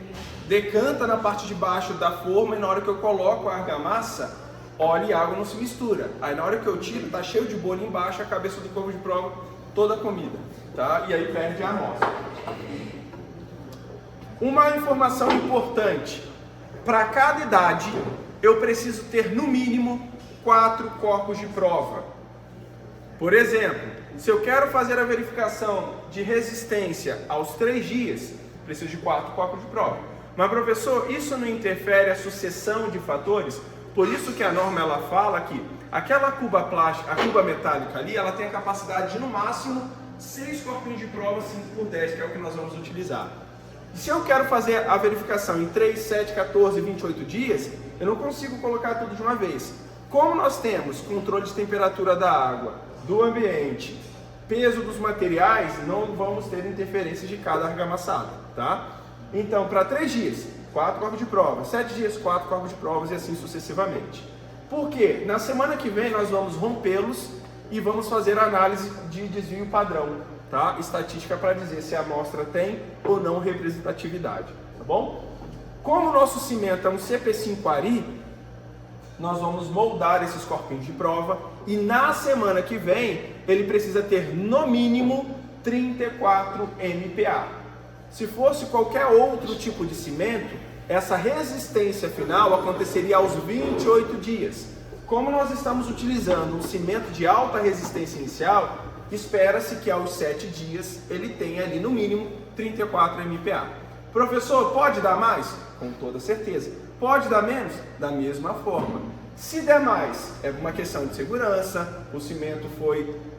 decanta na parte de baixo da forma, e na hora que eu coloco a argamassa, óleo e água não se mistura. Aí na hora que eu tiro, tá cheio de bolha embaixo, a cabeça do corpo de prova toda comida, tá? E aí perde a amostra. Uma informação importante: para cada idade, eu preciso ter no mínimo 4 corpos de prova. Por exemplo, se eu quero fazer a verificação de resistência aos 3 dias, preciso de 4 copos de prova. Mas professor, isso não interfere a sucessão de fatores? Por isso que a norma ela fala que aquela cuba plástica, a cuba metálica ali, ela tem a capacidade de no máximo 6 copinhos de prova 5x10, que é o que nós vamos utilizar. E se eu quero fazer a verificação em 3, 7, 14, 28 dias, eu não consigo colocar tudo de uma vez. Como nós temos controle de temperatura da água, do ambiente, peso dos materiais, não vamos ter interferência de cada argamassa, tá? Então, para 3 dias, 4 copos de prova, 7 dias, 4 copos de provas e assim sucessivamente. Por quê? Na semana que vem nós vamos rompê-los e vamos fazer a análise de desvio padrão, tá? Estatística para dizer se a amostra tem ou não representatividade, tá bom? Como o nosso cimento é um CP5 Ari, nós vamos moldar esses corpinhos de prova e na semana que vem ele precisa ter no mínimo 34 MPa. Se fosse qualquer outro tipo de cimento, essa resistência final aconteceria aos 28 dias. Como nós estamos utilizando um cimento de alta resistência inicial, espera-se que aos 7 dias ele tenha ali no mínimo 34 MPa. Professor, pode dar mais? Com toda certeza. Pode dar menos? Da mesma forma. Se der mais, é uma questão de segurança, o cimento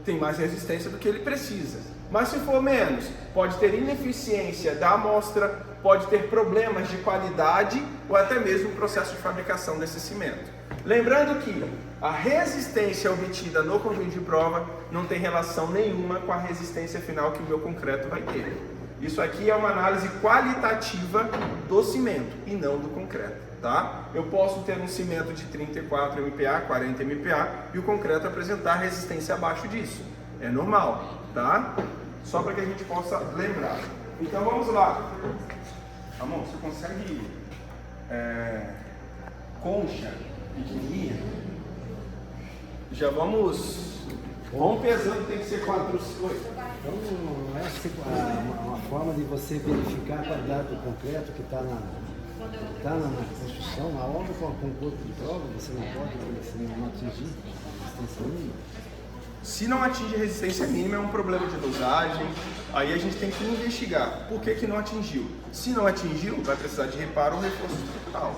tem mais resistência do que ele precisa. Mas se for menos, pode ter ineficiência da amostra, pode ter problemas de qualidade ou até mesmo o processo de fabricação desse cimento. Lembrando que a resistência obtida no conjunto de prova não tem relação nenhuma com a resistência final que o meu concreto vai ter. Isso aqui é uma análise qualitativa do cimento e não do concreto, tá? Eu posso ter um cimento de 34 MPa, 40 MPa e o concreto apresentar resistência abaixo disso. É normal, tá? Só para que a gente possa lembrar. Então vamos lá. Amor, você consegue concha pequenininha? Já vamos pesando, tem que ser 4 8. Então, essa é uma forma de você verificar a qualidade do concreto que está na construção, na obra, com o corpo de prova, você não pode, se não atingir a resistência mínima. Se não atinge a resistência mínima, é um problema de dosagem, aí a gente tem que investigar por que não atingiu. Se não atingiu, vai precisar de reparo ou reforço estrutural.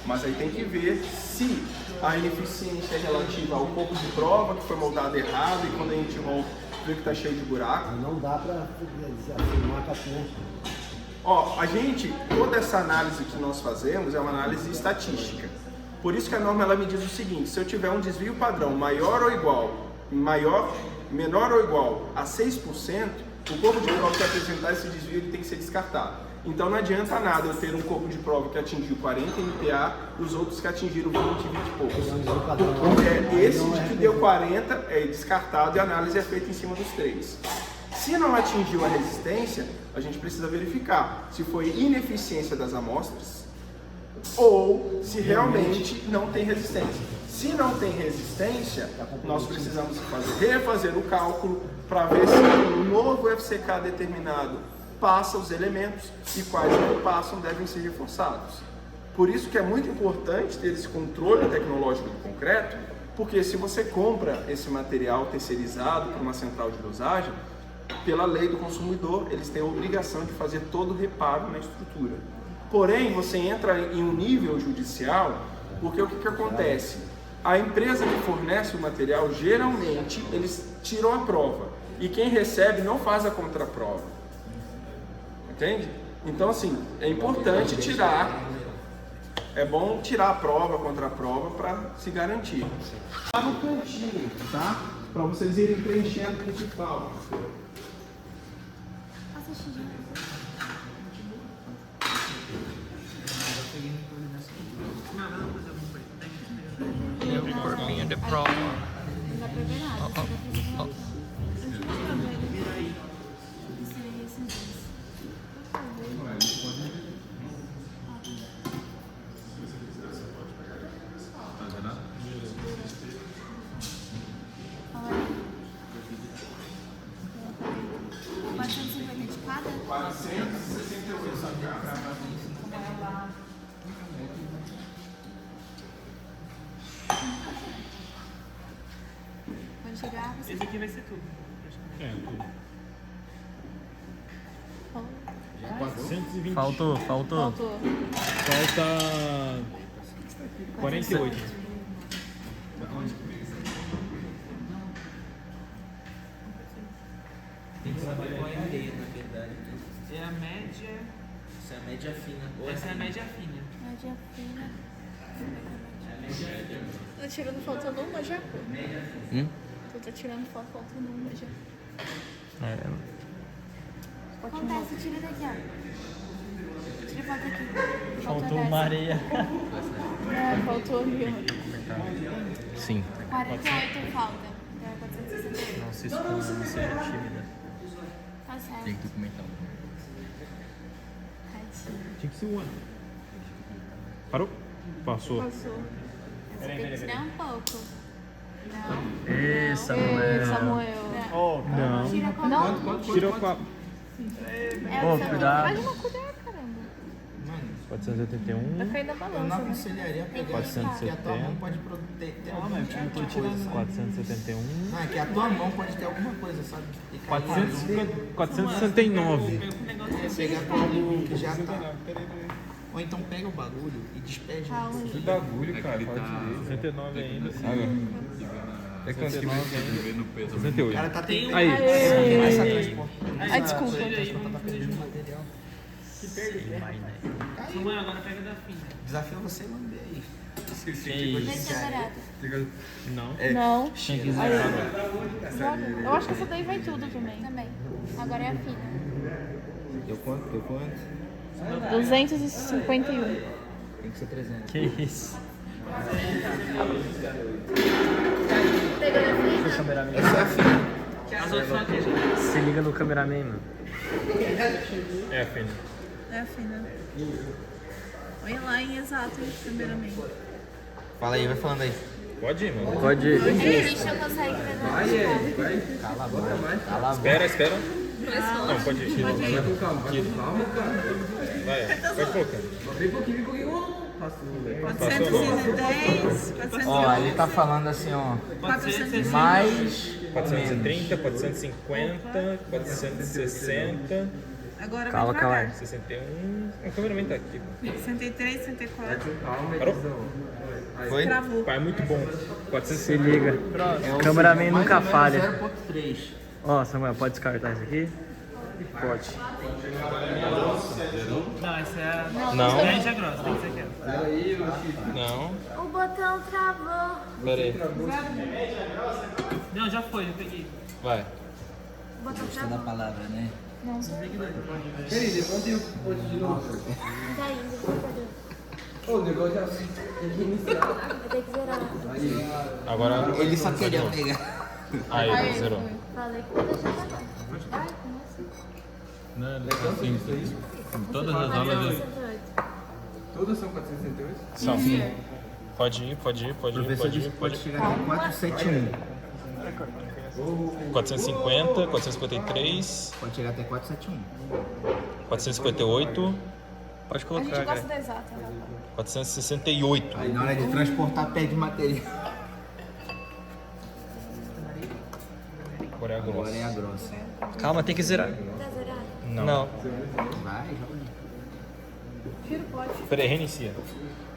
Mas aí tem que ver se a ineficiência é relativa ao corpo de prova, que foi moldado errado, e quando a gente volta, vê que está cheio de buraco. Não dá para afirmar a capinha. Ó, toda essa análise que nós fazemos é uma análise estatística. Por isso que a norma ela me diz o seguinte: se eu tiver um desvio padrão menor ou igual a 6%, o corpo de prova que apresentar esse desvio ele tem que ser descartado. Então não adianta nada eu ter um corpo de prova que atingiu 40 MPa e os outros que atingiram 20 e poucos. Esse que deu 40 é descartado e a análise é feita em cima dos 3. Se não atingiu a resistência, a gente precisa verificar se foi ineficiência das amostras ou se realmente não tem resistência. Se não tem resistência, nós precisamos refazer o cálculo para ver se o novo FCK determinado passa os elementos e quais não passam devem ser reforçados. Por isso que é muito importante ter esse controle tecnológico do concreto, porque se você compra esse material terceirizado por uma central de dosagem, pela lei do consumidor, eles têm a obrigação de fazer todo o reparo na estrutura. Porém, você entra em um nível judicial, porque o que acontece? A empresa que fornece o material, geralmente, eles tiram a prova, e quem recebe não faz a contraprova. Entende? Então, assim, é importante é bom tirar a prova, a contraprova, para se garantir. Lá no cantinho, tá? Para vocês irem preenchendo o que falta. Meu corpinho de prova. Não dá pra ver nada. tirar, você Esse aqui vai ser tudo. É, tudo. pode. 420. Faltou. Falta 48. Tem que saber qual é a areia, na verdade. É a média. Essa é a média fina. Essa é a média fina. Média fina. Tá tirando faltando uma já? Tu tá tirando foto faltando uma já. Acontece, tira daqui, ó. Tira foto aqui. Faltou uma areia. Faltou ali, ó. Sim. 48 falta. Então é 468. Nossa, isso foi uma série tímida. Tá certo. Tem que documentar. Tadinho. Tinha que ser o ano. Parou? Passou. Passou. Você tem que tirar um pouco. Não. Ê, Samuel. Samuel. Não. Tira com Tirou 4. Ô, cuidado. Mais uma colher, caramba. 481. Vai cair na balança, Eu não né? aconselharia pegar. 470. Porque a tua mão pode ter alguma coisa, sabe? 471. Não, é que a tua mão pode ter alguma coisa, sabe? E cair 469. pegar com algo que já tá. Ou então pega o bagulho e despeja. Que bagulho, cara. 69 ainda. É quanto que vai ver no peso? 68. Ela tá tentando. Aí. Essa transporte. Ai, desculpa. Samuel, agora pega da fina. Desafio você lamber aí. Vai ser barato. Não. Não. Tinha que zerar. Joga. Eu acho que essa daí vai tudo também. Também. Agora é a fina. Deu quanto? 251. Tem que ser 300. Que isso? Cameraman. Essa é a fina. As outras são aqui já. Se liga no cameraman, mano. É a fina. É a fina. Olha lá em exato, primeiramente. Fala aí, vai falando aí. Pode ir, mano. Pode ir. A gente não consegue ver nada. Cala a boca. Cala a boca. Espera. Não, pode ir. Vai com calma, cara. Vai, pode colocar. Vem pouquinho. 410, Ó, ele tá falando assim, ó. 460. Mais. 430, 450, 460, Agora Calma, vai calma. devagar. 61. O cameraman tá aqui. 63, 64. Calma, Parou? Foi? Travou. Pai, é muito bom. Se 460. liga. É o Cameraman mais nunca ou menos falha. 0.3. Ó, Samuel, pode descartar isso aqui? Pode. Não, essa é a. Não. Média grossa, tem que ser aquela. Não. O botão travou. Pera aí. Não, já foi, já peguei. Vai. O botão Da travou. palavra, né? Peraí, levanta e eu ponto de novo. Tá indo, computador. Ô, o negócio é assim. Tem que iniciar. Vai ter que zerar. Agora. Ele só queria pegar. Aí, zerou. Falei que ia deixar pra cá. Ai, como assim? Todas as aulas. 468. Todas são 468? São. Pode ir. Professor disse que pode chegar até 471. 450, 453, Pode chegar até 471. 458, Pode A gente colocar, gosta cara. da exata, né? 468. Aí na hora de transportar, perde material. Agora é a Agora grossa. é a grossa. Calma, tem que zerar. Tá zerado? Não. Vai, joga. Tira o pote. Peraí, reinicia.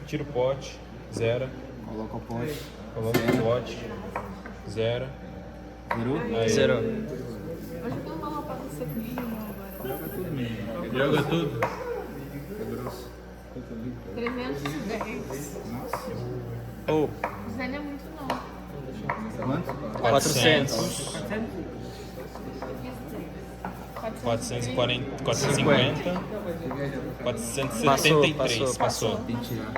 Tira o pote, zera. Coloca o pote. Coloca o pote, zera. Zerou? Aí. Zerou. Hoje eu tenho uma roupa pra você comigo agora. Joga tudo. 310. Ou, Isso aí não é muito, não. Quanto? 400. 440, 450, 473. Passou. Tem que tirar.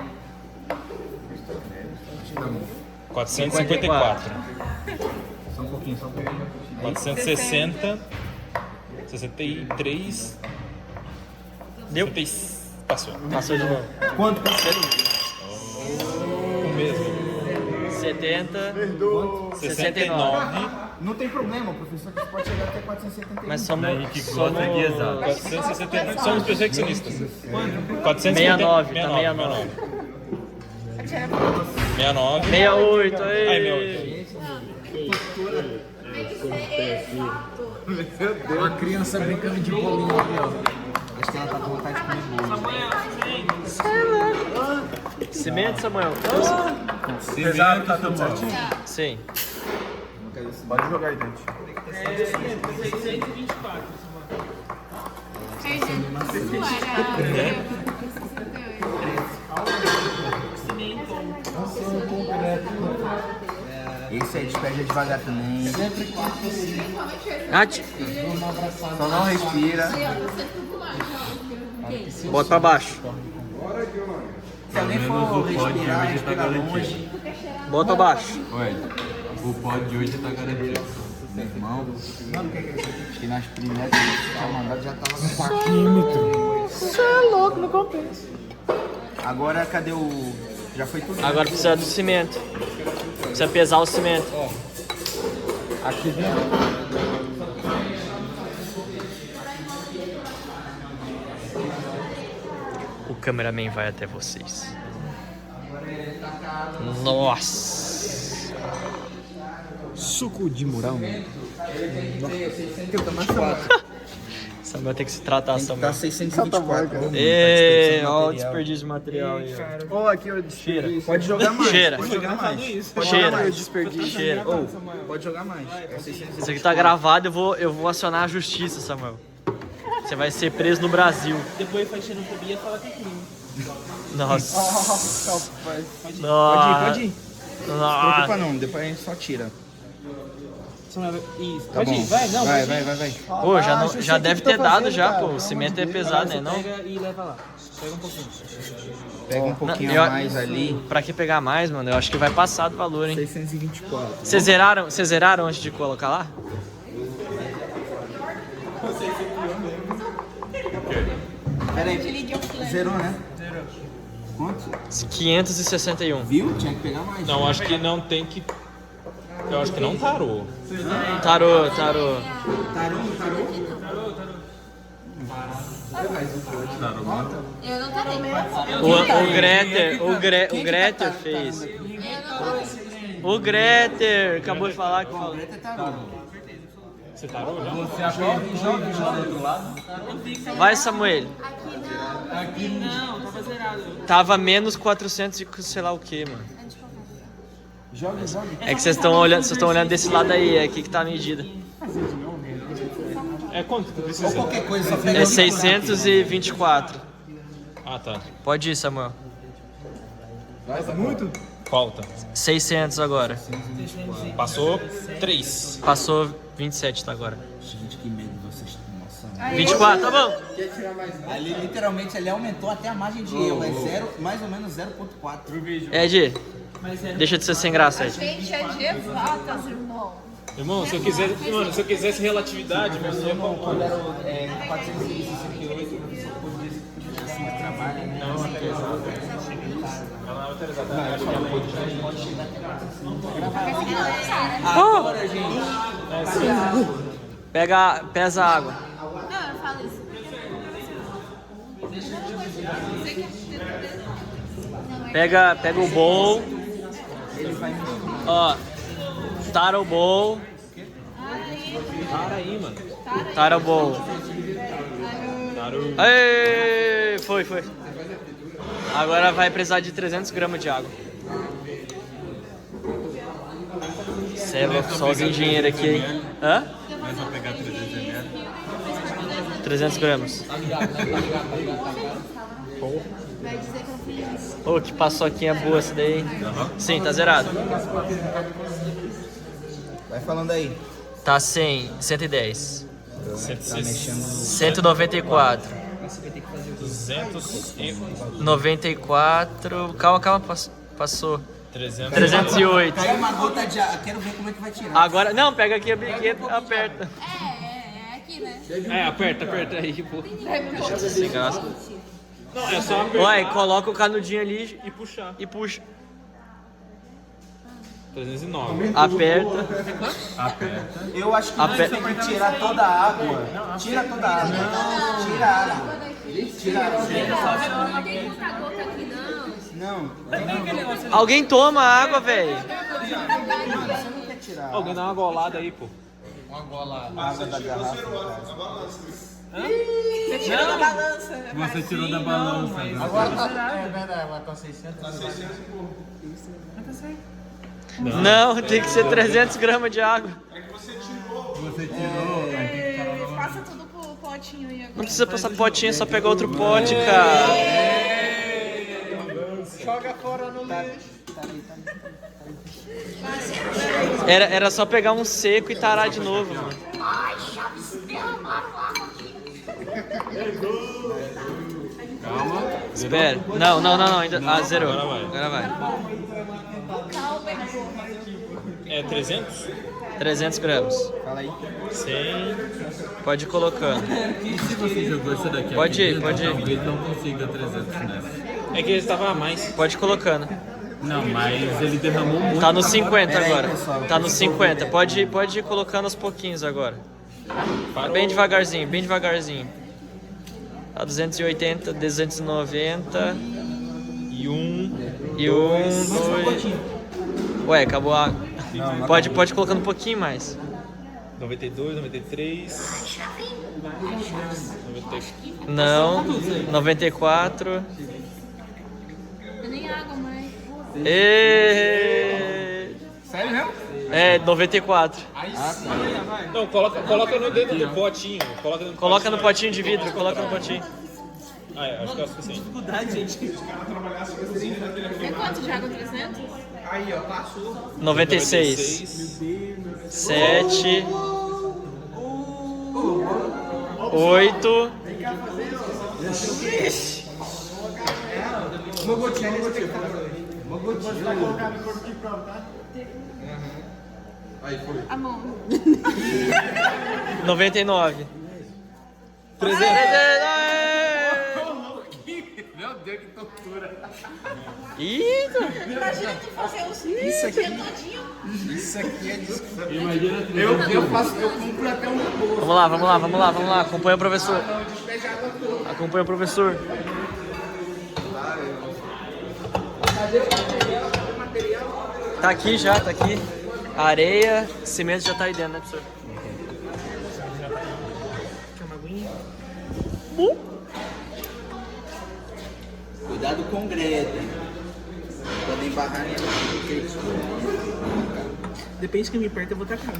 454. Só um pouquinho. 460, 63. Deu? 60, passou. Passou de novo. Quanto? O mesmo. 70. 69. Não tem problema, professor, que pode chegar até 471. Mas somos 460. Somos perfeccionistas. 69, tá 69. 69. 68. Aí, Aí, meu. Uma criança brincando de bolinha aqui, ó. Acho que ela tá com vontade de comer bolo. Cimento, Samuel? Pesado, tá tudo certinho? Sim. Pode jogar aí dentro. 624. Esse aí despede devagar também. Só não respira. Bota pra baixo. Se alguém for respirar, respira longe. Bota pra baixo. Ué, o pod de hoje tá garantido. Meu irmão, acho que nas primeiras que tinha mandado já tava no parquímetro. Você é louco, não compensa. Agora cadê o... Já foi tudo? Agora precisa do cimento. Precisa pesar o cimento. Aqui dentro. O cameraman vai até vocês. Nossa! Suco de morango. Samuel tem que se tratar, Samuel. Tá 624. Ê, ó o desperdício de material aí, ó. Ó, aqui o desperdício. Pode jogar mais. Cheira. Pode jogar mais. Cheira. Cheira. Pode jogar mais. É 624. Isso aqui tá gravado, eu vou acionar a justiça, Samuel. Você vai ser preso no Brasil. Depois faz xenofobia e fala que é crime. Nossa. Pode ir. Nossa. Não se preocupa não, depois a gente só tira. Isso, Tá pode bom. ir, vai, não. Vai. Pô, já deve ter dado já, pô. O cimento é pesado, né? Não? Pega e leva lá. Pega um pouquinho. Pega um pouquinho eu- a mais ali. Pra que pegar mais, mano? Eu acho que vai passar do valor, hein? 624. Vocês zeraram antes de colocar lá? Pera aí, zerou, né? Zerou. Quanto? 561. Viu? Tinha que pegar mais. Não, acho que não tem que... Eu acho que não tarou. Tarô. Tarou? Eu não tarei. O Greter fez. O Greter acabou de falar que falou. Você tarou já? Vai, Samuel. Aqui não. Não, tava zerado. Tava menos 400 e sei lá o que, mano. Joga. É que vocês estão olhando desse lado aí, é aqui que tá a medida. É quanto que precisa? Qualquer coisa, só pega É ali. 624. Ah, tá. Pode ir, Samuel. Falta. 600 agora. Passou 3. Passou 27, tá agora. Gente, que medo de vocês. Nossa. 24, tá bom. Ali, literalmente, ele aumentou até a margem de erro. É zero, mais ou menos 0,4. Ed, deixa de ser sem graça, Ed. Gente, é de exatas, irmão. Irmão, se eu quisesse relatividade, meu filho, Quando era 468, você podia assim, trabalho, né? não é pesado. Ela não é pesada. Eu acho que ela Agora, gente. Pesa a água. Não, eu falo isso. Pega o bowl. Ó, tara o bowl. Para aí, mano. Tara o bowl. Ei, foi. Agora vai precisar de 300 gramas de água. Cê é louco, só os engenheiros aqui, hein? Hã? Mas vou pegar 300 ml. 300 gramas. Vai dizer que eu fiz. Ô, que paçoquinha boa essa daí, hein? Sim, tá zerado. Vai falando aí. Tá 100, 110. Tá mexendo. 194. 94. Calma, passou. 308. Caiu uma gota de água. Quero ver como é que vai tirar. Agora, não, pega aqui a biqueta e aperta. É aqui, né? É, aperta aí, pô. Sem graça. Não, é só apertar. Ué, coloca o canudinho ali E puxar. e puxa. 309. Aperta. Eu acho que não é pra tirar toda a água. Tira toda a água. Tira a água. Tira a água. Não tem muita gota aqui, não. Não. Alguém toma água, velho. tirar. Alguém dá uma golada aí, pô. Uma golada. A água da garrafa. Você tirou da balança. Você tirou da balança. mas- Agora tá. É verdade, agora tá 600. Tá 600 e pouco. Não, tem que ser 300 gramas de água. É que você tirou. Você tirou. Aí tem que parar novamente. Passa tudo pro potinho aí Não agora. precisa passar potinho, é só pegar outro pote, cara. Joga fora no lixo. Era só pegar um seco e tarar de novo, mano. Calma. Espera. Não, ainda. Ah, zerou. Agora vai. É 300? 300 gramas. Fala aí. 100. Pode ir colocando. E se você jogou isso daqui? Pode ir, aqui, pode ir. Talvez não consiga 300 nessa. É que ele estava a mais. Pode ir colocando. Não, mas ele derramou muito. Tá no 50 Pera aí, agora. pessoal. Tá no 50. Pode ir colocando aos pouquinhos agora. Parou. Bem devagarzinho, bem devagarzinho. Tá 280, 290. E um. E dois. Ué, acabou a água. Pode ir colocando um pouquinho mais. 92, 93. 94. Não. 94. Nem água mais. E... Sério mesmo? É, 94. Não, coloca no dedo do potinho. Coloca no potinho de vidro, coloca no potinho. Ah, é, acho que é o suficiente. É quanto de água? 300? Aí, ó, passou. 96. 7. 8. Uma gotinha. Uma gotinha. Aí foi. A mão. 99. 300. Meu Deus, que tortura. Eita! Imagina tu fazer os isso aqui todinho. Isso aqui é disso. Imagina Eu compro até uma bolsa. Vamos lá. Acompanha o professor. Acompanha o professor. Tá aqui já, tá aqui. Areia, cimento já tá aí dentro, né, professor? Cuidado com o Greta. Podem barrar nele. Depende de quem me perto, eu vou tacar.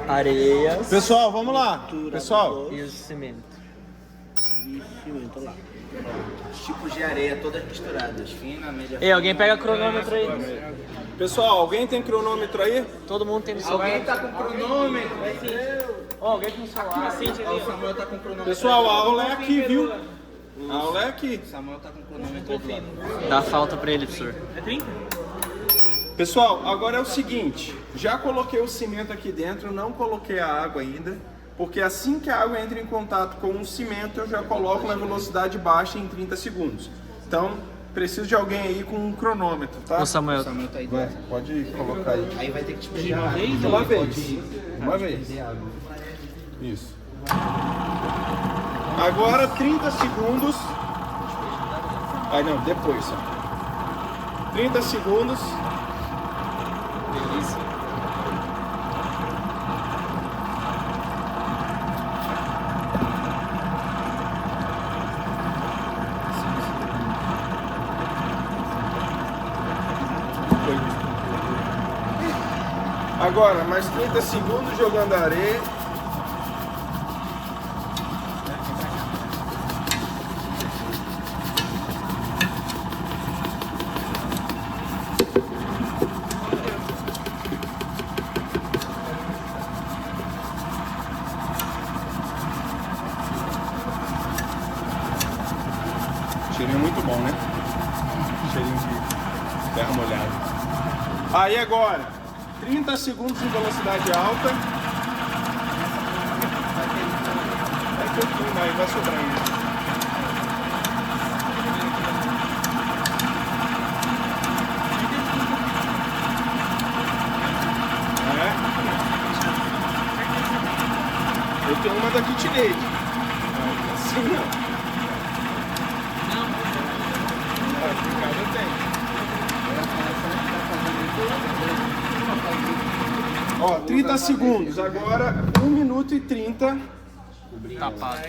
Areia Pessoal, vamos lá. Pessoal. e o cimento. Os tipos de areia todas misturadas. Fina, média. Ei, alguém pega cronômetro aí. Pessoal, alguém tem cronômetro aí? Todo mundo tem no celular. Alguém tá com cronômetro? Ó, alguém tem no celular. O Samuel tá com cronômetro. Pessoal, a aula é aqui, viu? A aula é aqui. O Samuel tá com cronômetro do lado. Dá falta pra ele, professor. É 30? Pessoal, agora é o seguinte. Já coloquei o cimento aqui dentro, não coloquei a água ainda. Porque assim que a água entra em contato com o cimento, eu já coloco na velocidade baixa em 30 segundos. Então, preciso de alguém aí com um cronômetro, tá? Ô, Samuel. O Samuel tá aí Vai, dentro. pode colocar aí. Aí vai ter que despejar. Uma vez. Uma vez. Isso. Agora 30 segundos. Ai não, depois só. 30 segundos. Delícia. Agora, mais 30 segundos jogando areia. Cheirinho muito bom, né? Cheirinho de terra molhada. Aí agora, 30 segundos em velocidade alta. Vai pouquinho, vai sobrar ainda. Eu tenho uma da KitKat. Assim não. Em casa eu tenho. Ó, 30 segundos. Agora 1 minuto e 30. Tapado.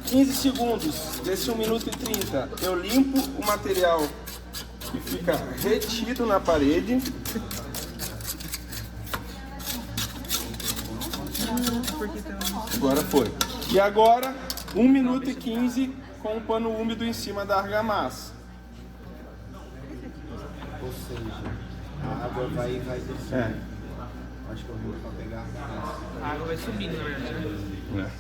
15 segundos desse 1 minuto e 30. Eu limpo o material que fica retido na parede. Agora foi. E agora 1 minuto e 15 com o pano úmido em cima da argamassa. Ou seja, a água vai descer. É. Acho que eu vou pra pegar A água vai subindo, na verdade.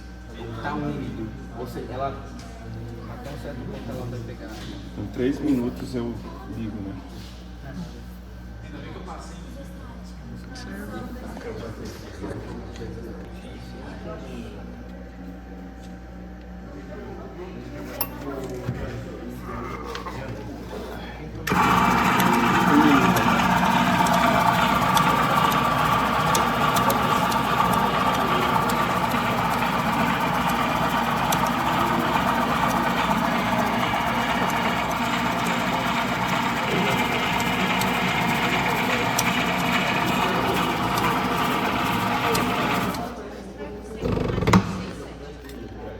Tá úmido. Ou seja, ela até um certo ponto ela vai pegar. Em 3 minutos eu ligo, né?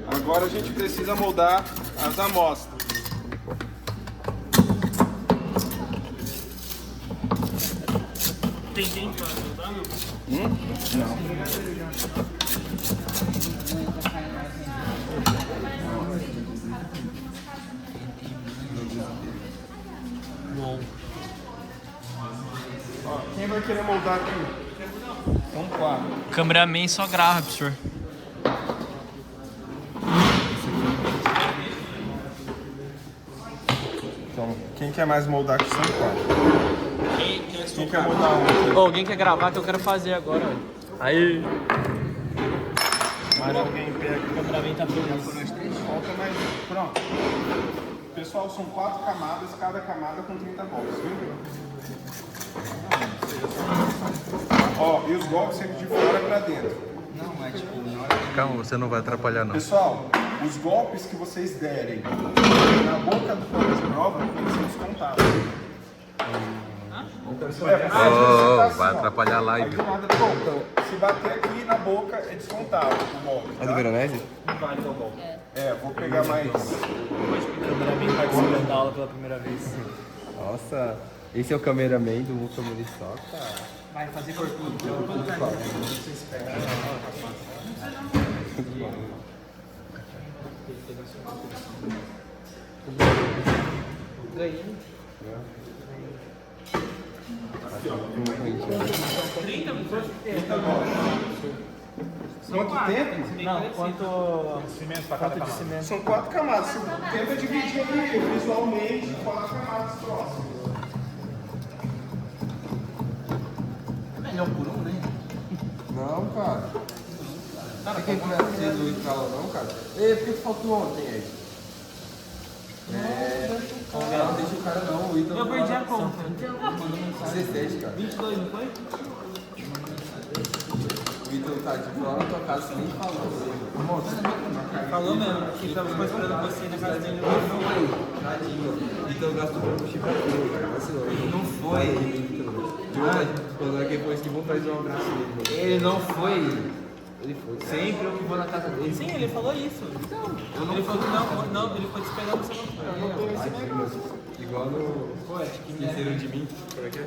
Agora a gente precisa moldar as amostras. Tem gente pra ajudar, não? Não. Ó, quem vai querer moldar aqui? São 4. Cameraman só grava, professor. Então, quem quer mais moldar aqui são 4. Quem quer moldar um aqui? Ô, alguém quer gravar que eu quero fazer agora, velho. Aí. Mais alguém pega. O cameraman tá feliz. Falta mais um. Pronto. Pessoal, são 4 camadas, cada camada com 30 golpes, viu? Ó, e os golpes sempre de fora pra dentro. Não, é tipo, na hora que... Calma, você não vai atrapalhar não. Pessoal, os golpes que vocês derem na boca do plano de prova tem que ser descontados. Vai atrapalhar a live. Aí do nada, pô, se bater aqui na boca é descontado o golpe. É do Veronese? Vou pegar mais. O cameraman participando da aula pela primeira vez. Nossa, esse é o cameraman do Vulca Muriçoca. Vai fazer corpinho. Quanto tempo? Não, quanto cimento pra cada camada? São 4 camadas. Você tenta dividir aqui visualmente 4 camadas próximas. Melhor por um, né? Não, cara. Você quer começar a ser do escala não, cara? Ei, por que faltou ontem, Ed? Não deixa o cara não, o Ítalo. Eu perdi a conta. 17, cara. 22, não foi? O Ítalo tá de fora na tua casa, você nem falou. Falou mesmo, que tava esperando você na casa dele. Não foi. Tadinho. O Ítalo gastou pra puxar pra tudo, cara. Vacilou. Não foi. Quando é que depois que vou fazer um abraço nele. Ele não foi. Ele foi. Sempre eu que vou na casa dele. Sim, ele falou isso. Então, ele falou que não, ele foi te esperando você não foi. Eu não tenho esse negócio. Igual no. Esqueceram de mim. Como é que é?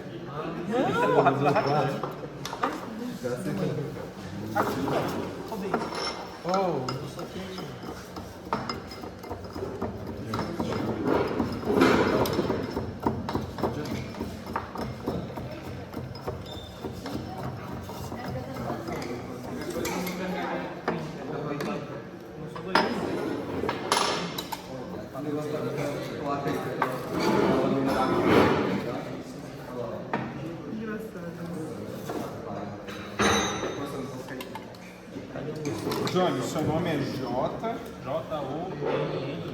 Johnny, seu nome é J. J-O-N-N.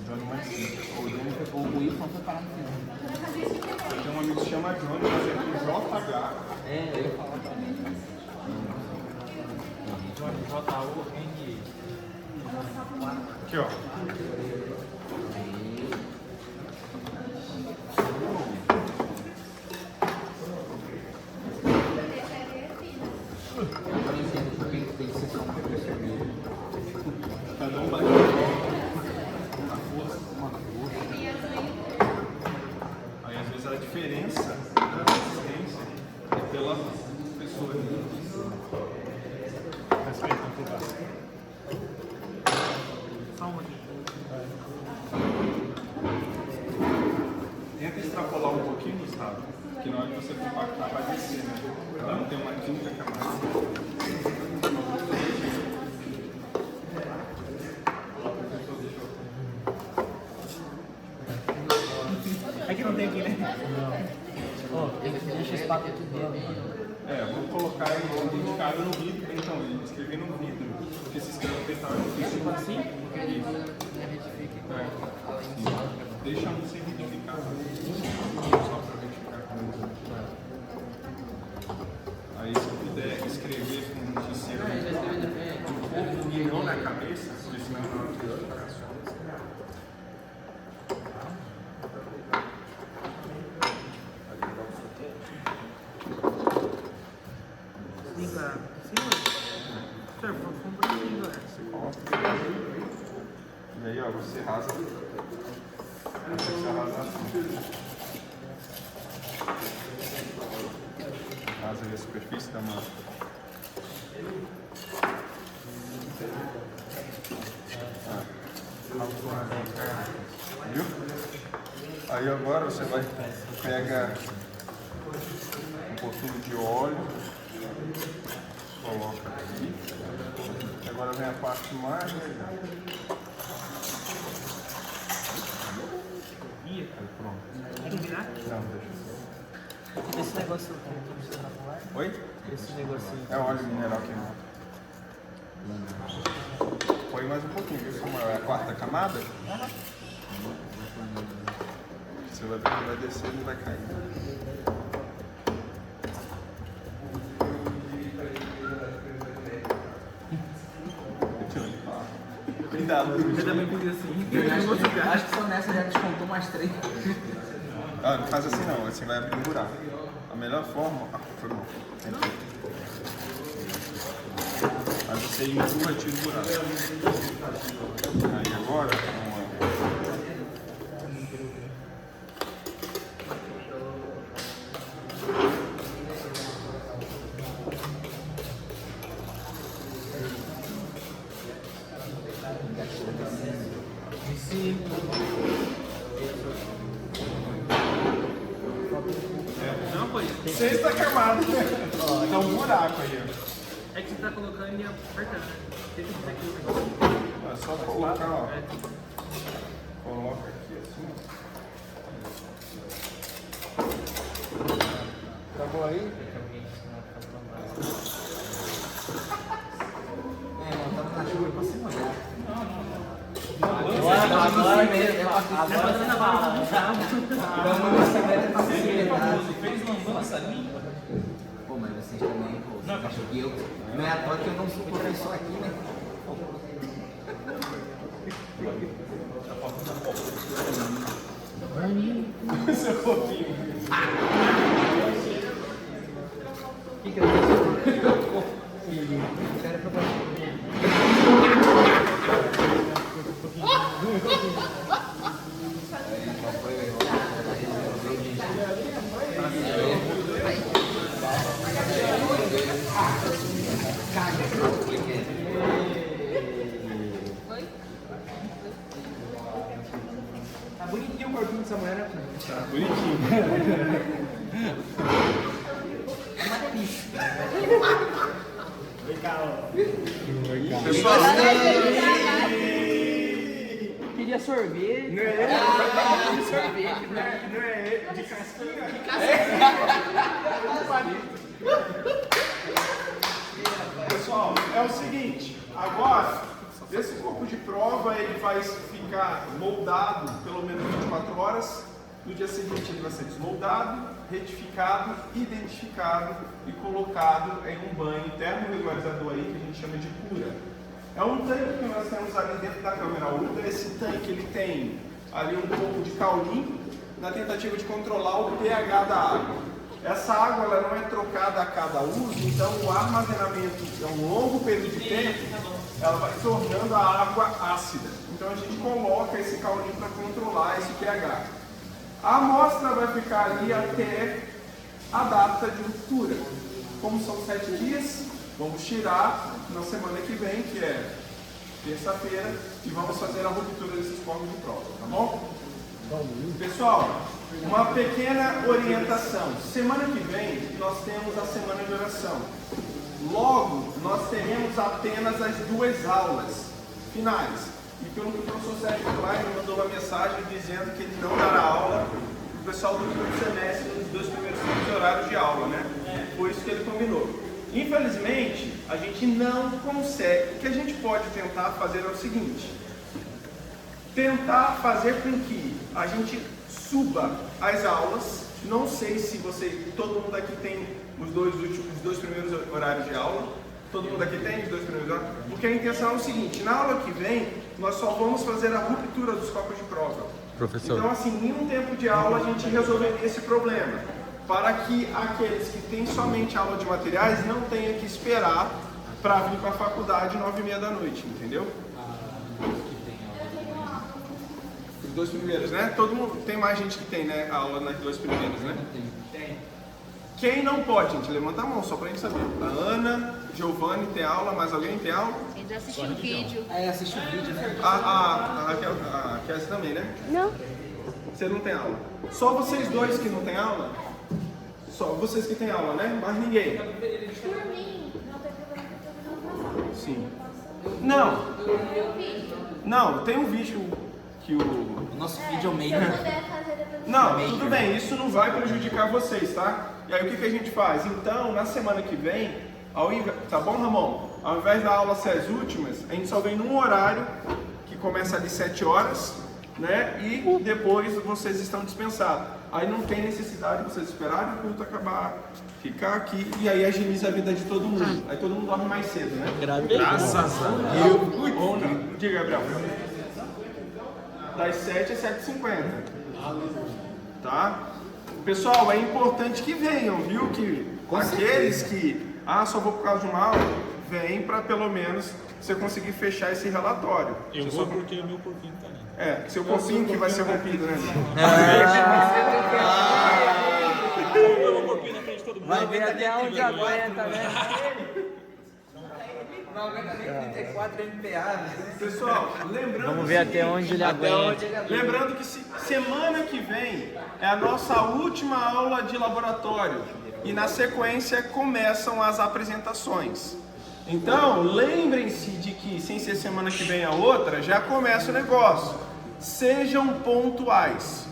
Johnny mais simples. O Johnny pegou o Y foi parar no final. Tem um amigo que se chama Johnny, mas é com JH. É, eu ia falar também. J-O-N-N. Aqui, ó. diferença da resistência é pela pessoa. Respeito ao lugar. Só uma aqui. Tenta extrapolar um pouquinho, Gustavo, que na hora que você compactar vai descer, né? Ela não tem uma quinta camada. Aqui não tem aqui, né? Deixa esse papo tudo dentro. Vou colocar ele identificado no vidro, então, ele escrever no vidro, porque se escrever metal é difícil. Tipo assim? Deixa um sem identificar. Só para verificar como. Aí se eu puder escrever com um gizeiro um milhão na cabeça, por isso não é uma identificação. E aí, ó, você rasa. Você rasa assim. Rasa a superfície da massa. Viu? Aí agora você vai pegar um pouquinho de óleo, coloca aqui. Agora vem a parte mais legal. Aí pronto. Tem que virar? Não, deixa. Esse negócio Oi? Esse negocinho. É óleo mineral queimado. Põe mais um pouquinho, viu? Como é a quarta camada? Você vai ver que vai descer e vai cair. Cuidado. Eu também fiz assim. Acho que só nessa já descontou mais 3. Ah, não faz assim não, assim vai abrir um buraco. A melhor forma... Ah, foi bom. Aí você empurra e tira o buraco. Aí agora, vamos lá. Sexta camada. Tá um buraco aí, ó. É que você tá colocando e apertando, né? Tem que fazer aqui. É só colocar, ó. Coloca aqui assim. Tá bom aí? Tava na chuva pra se molhar. Agora mesmo. Pô, mas vocês também, pô, vocês acham que eu... Não é à toa que eu não sou professor aqui, né? Seu copinho. O que eu fiz? Era pra Tá bonitinho o corpinho dessa mulher, né? Tá bonitinho. É uma delícia. Vem cá, ó. Pessoal, Queria sorvete. não é de sorvete, não é de casquinha. Pessoal, é o seguinte, agora, esse corpo de prova ele vai ficar moldado pelo menos 24 horas. No dia seguinte ele vai ser desmoldado, retificado, identificado e colocado em um banho termorregularizador aí que a gente chama de cura. É um tanque que nós temos ali dentro da câmera ultra. Esse tanque ele tem ali um pouco de caulin na tentativa de controlar o pH da água. Essa água ela não é trocada a cada uso, então o armazenamento é um longo período de tempo, ela vai tornando a água ácida. Então a gente coloca esse caulin para controlar esse pH. A amostra vai ficar ali até a data de ruptura. Como são 7 dias, vamos tirar na semana que vem, que é terça-feira, e vamos fazer a ruptura desses corpos de prova, tá bom? Pessoal, uma pequena orientação. Semana que vem nós temos a semana de oração. Logo, nós teremos apenas as 2 aulas finais. E pelo que o professor Sérgio Klein mandou uma mensagem dizendo que ele não dará aula para o pessoal do primeiro semestre nos 2 primeiros horários de aula, né? Foi isso que ele combinou. Infelizmente, a gente não consegue. O que a gente pode tentar fazer é o seguinte: tentar fazer com que a gente suba as aulas. Não sei se todo mundo aqui tem os dois primeiros horários de aula. Todo mundo aqui tem os 2 primeiros horários? Porque a intenção é o seguinte: na aula que vem, nós só vamos fazer a ruptura dos corpos de prova. Professor. Então, assim, em um tempo de aula, a gente resolveria esse problema, para que aqueles que têm somente aula de materiais não tenham que esperar para vir para a faculdade 9h30 da noite, entendeu? Os 2 primeiros, né? Todo mundo, tem mais gente que tem, né, a aula nas 2 primeiras, né? Tem. Quem não pode, gente? Levanta a mão, só pra gente saber. A Ana, Giovanni tem aula, mais alguém tem aula? Ainda assistiu o vídeo. Assistiu o vídeo, né? A Kézia também, né? Não. Você não tem aula. Só vocês 2 que não tem aula? Só vocês que tem aula, né? Mais ninguém. Por mim, não tem problema que eu Sim. Não, tem um vídeo que o nosso vídeo meio. Não, tudo bem, isso não vai prejudicar vocês, tá? E aí o que a gente faz? Então, na semana que vem, tá bom, Ramon? Ao invés da aula ser as últimas, a gente só vem num horário que começa ali 7 horas, né? E depois vocês estão dispensados. Aí não tem necessidade de vocês esperarem o culto acabar, ficar aqui e aí agiliza a vida de todo mundo. Aí todo mundo dorme mais cedo, né? Graças a Deus. Ou não. Diga, Gabriel. Das 7 às 7h50. Tá? Pessoal, é importante que venham, viu? Que aqueles que, só vou por causa de uma aula, vem para pelo menos você conseguir fechar esse relatório. Eu vou porque o meu porquinho tá ali. Seu corpinho que vai ser rompido, né? Vai ver até onde aguenta, né? 34 MPA. Pessoal, lembrando. Vamos ver até onde ele aguenta. Lembrando que semana que vem é a nossa última aula de laboratório e na sequência começam as apresentações. Então, lembrem-se de que, sem ser semana que vem a outra, já começa o negócio. Sejam pontuais.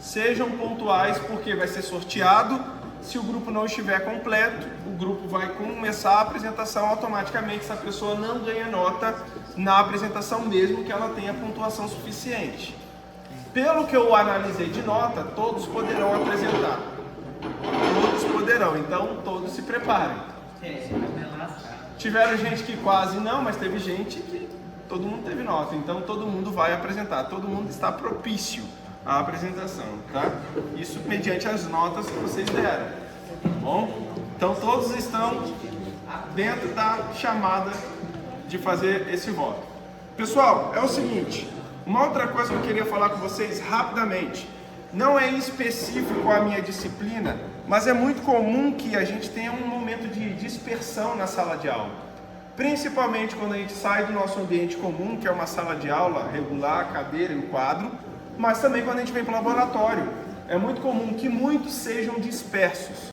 Sejam pontuais porque vai ser sorteado. Se o grupo não estiver completo, o grupo vai começar a apresentação automaticamente se a pessoa não ganha nota na apresentação mesmo que ela tenha pontuação suficiente. Pelo que eu analisei de nota, todos poderão apresentar. Todos poderão, então todos se preparem. Tiveram gente que quase não, mas teve gente que todo mundo teve nota, então todo mundo vai apresentar, todo mundo está propício à apresentação, tá? Isso mediante as notas que vocês deram, tá bom? Então todos estão dentro da chamada de fazer esse voto. Pessoal, é o seguinte, uma outra coisa que eu queria falar com vocês rapidamente, não é específico a minha disciplina, mas é muito comum que a gente tenha um momento de dispersão na sala de aula. Principalmente quando a gente sai do nosso ambiente comum, que é uma sala de aula regular, a cadeira e o quadro, mas também quando a gente vem para o laboratório. É muito comum que muitos sejam dispersos.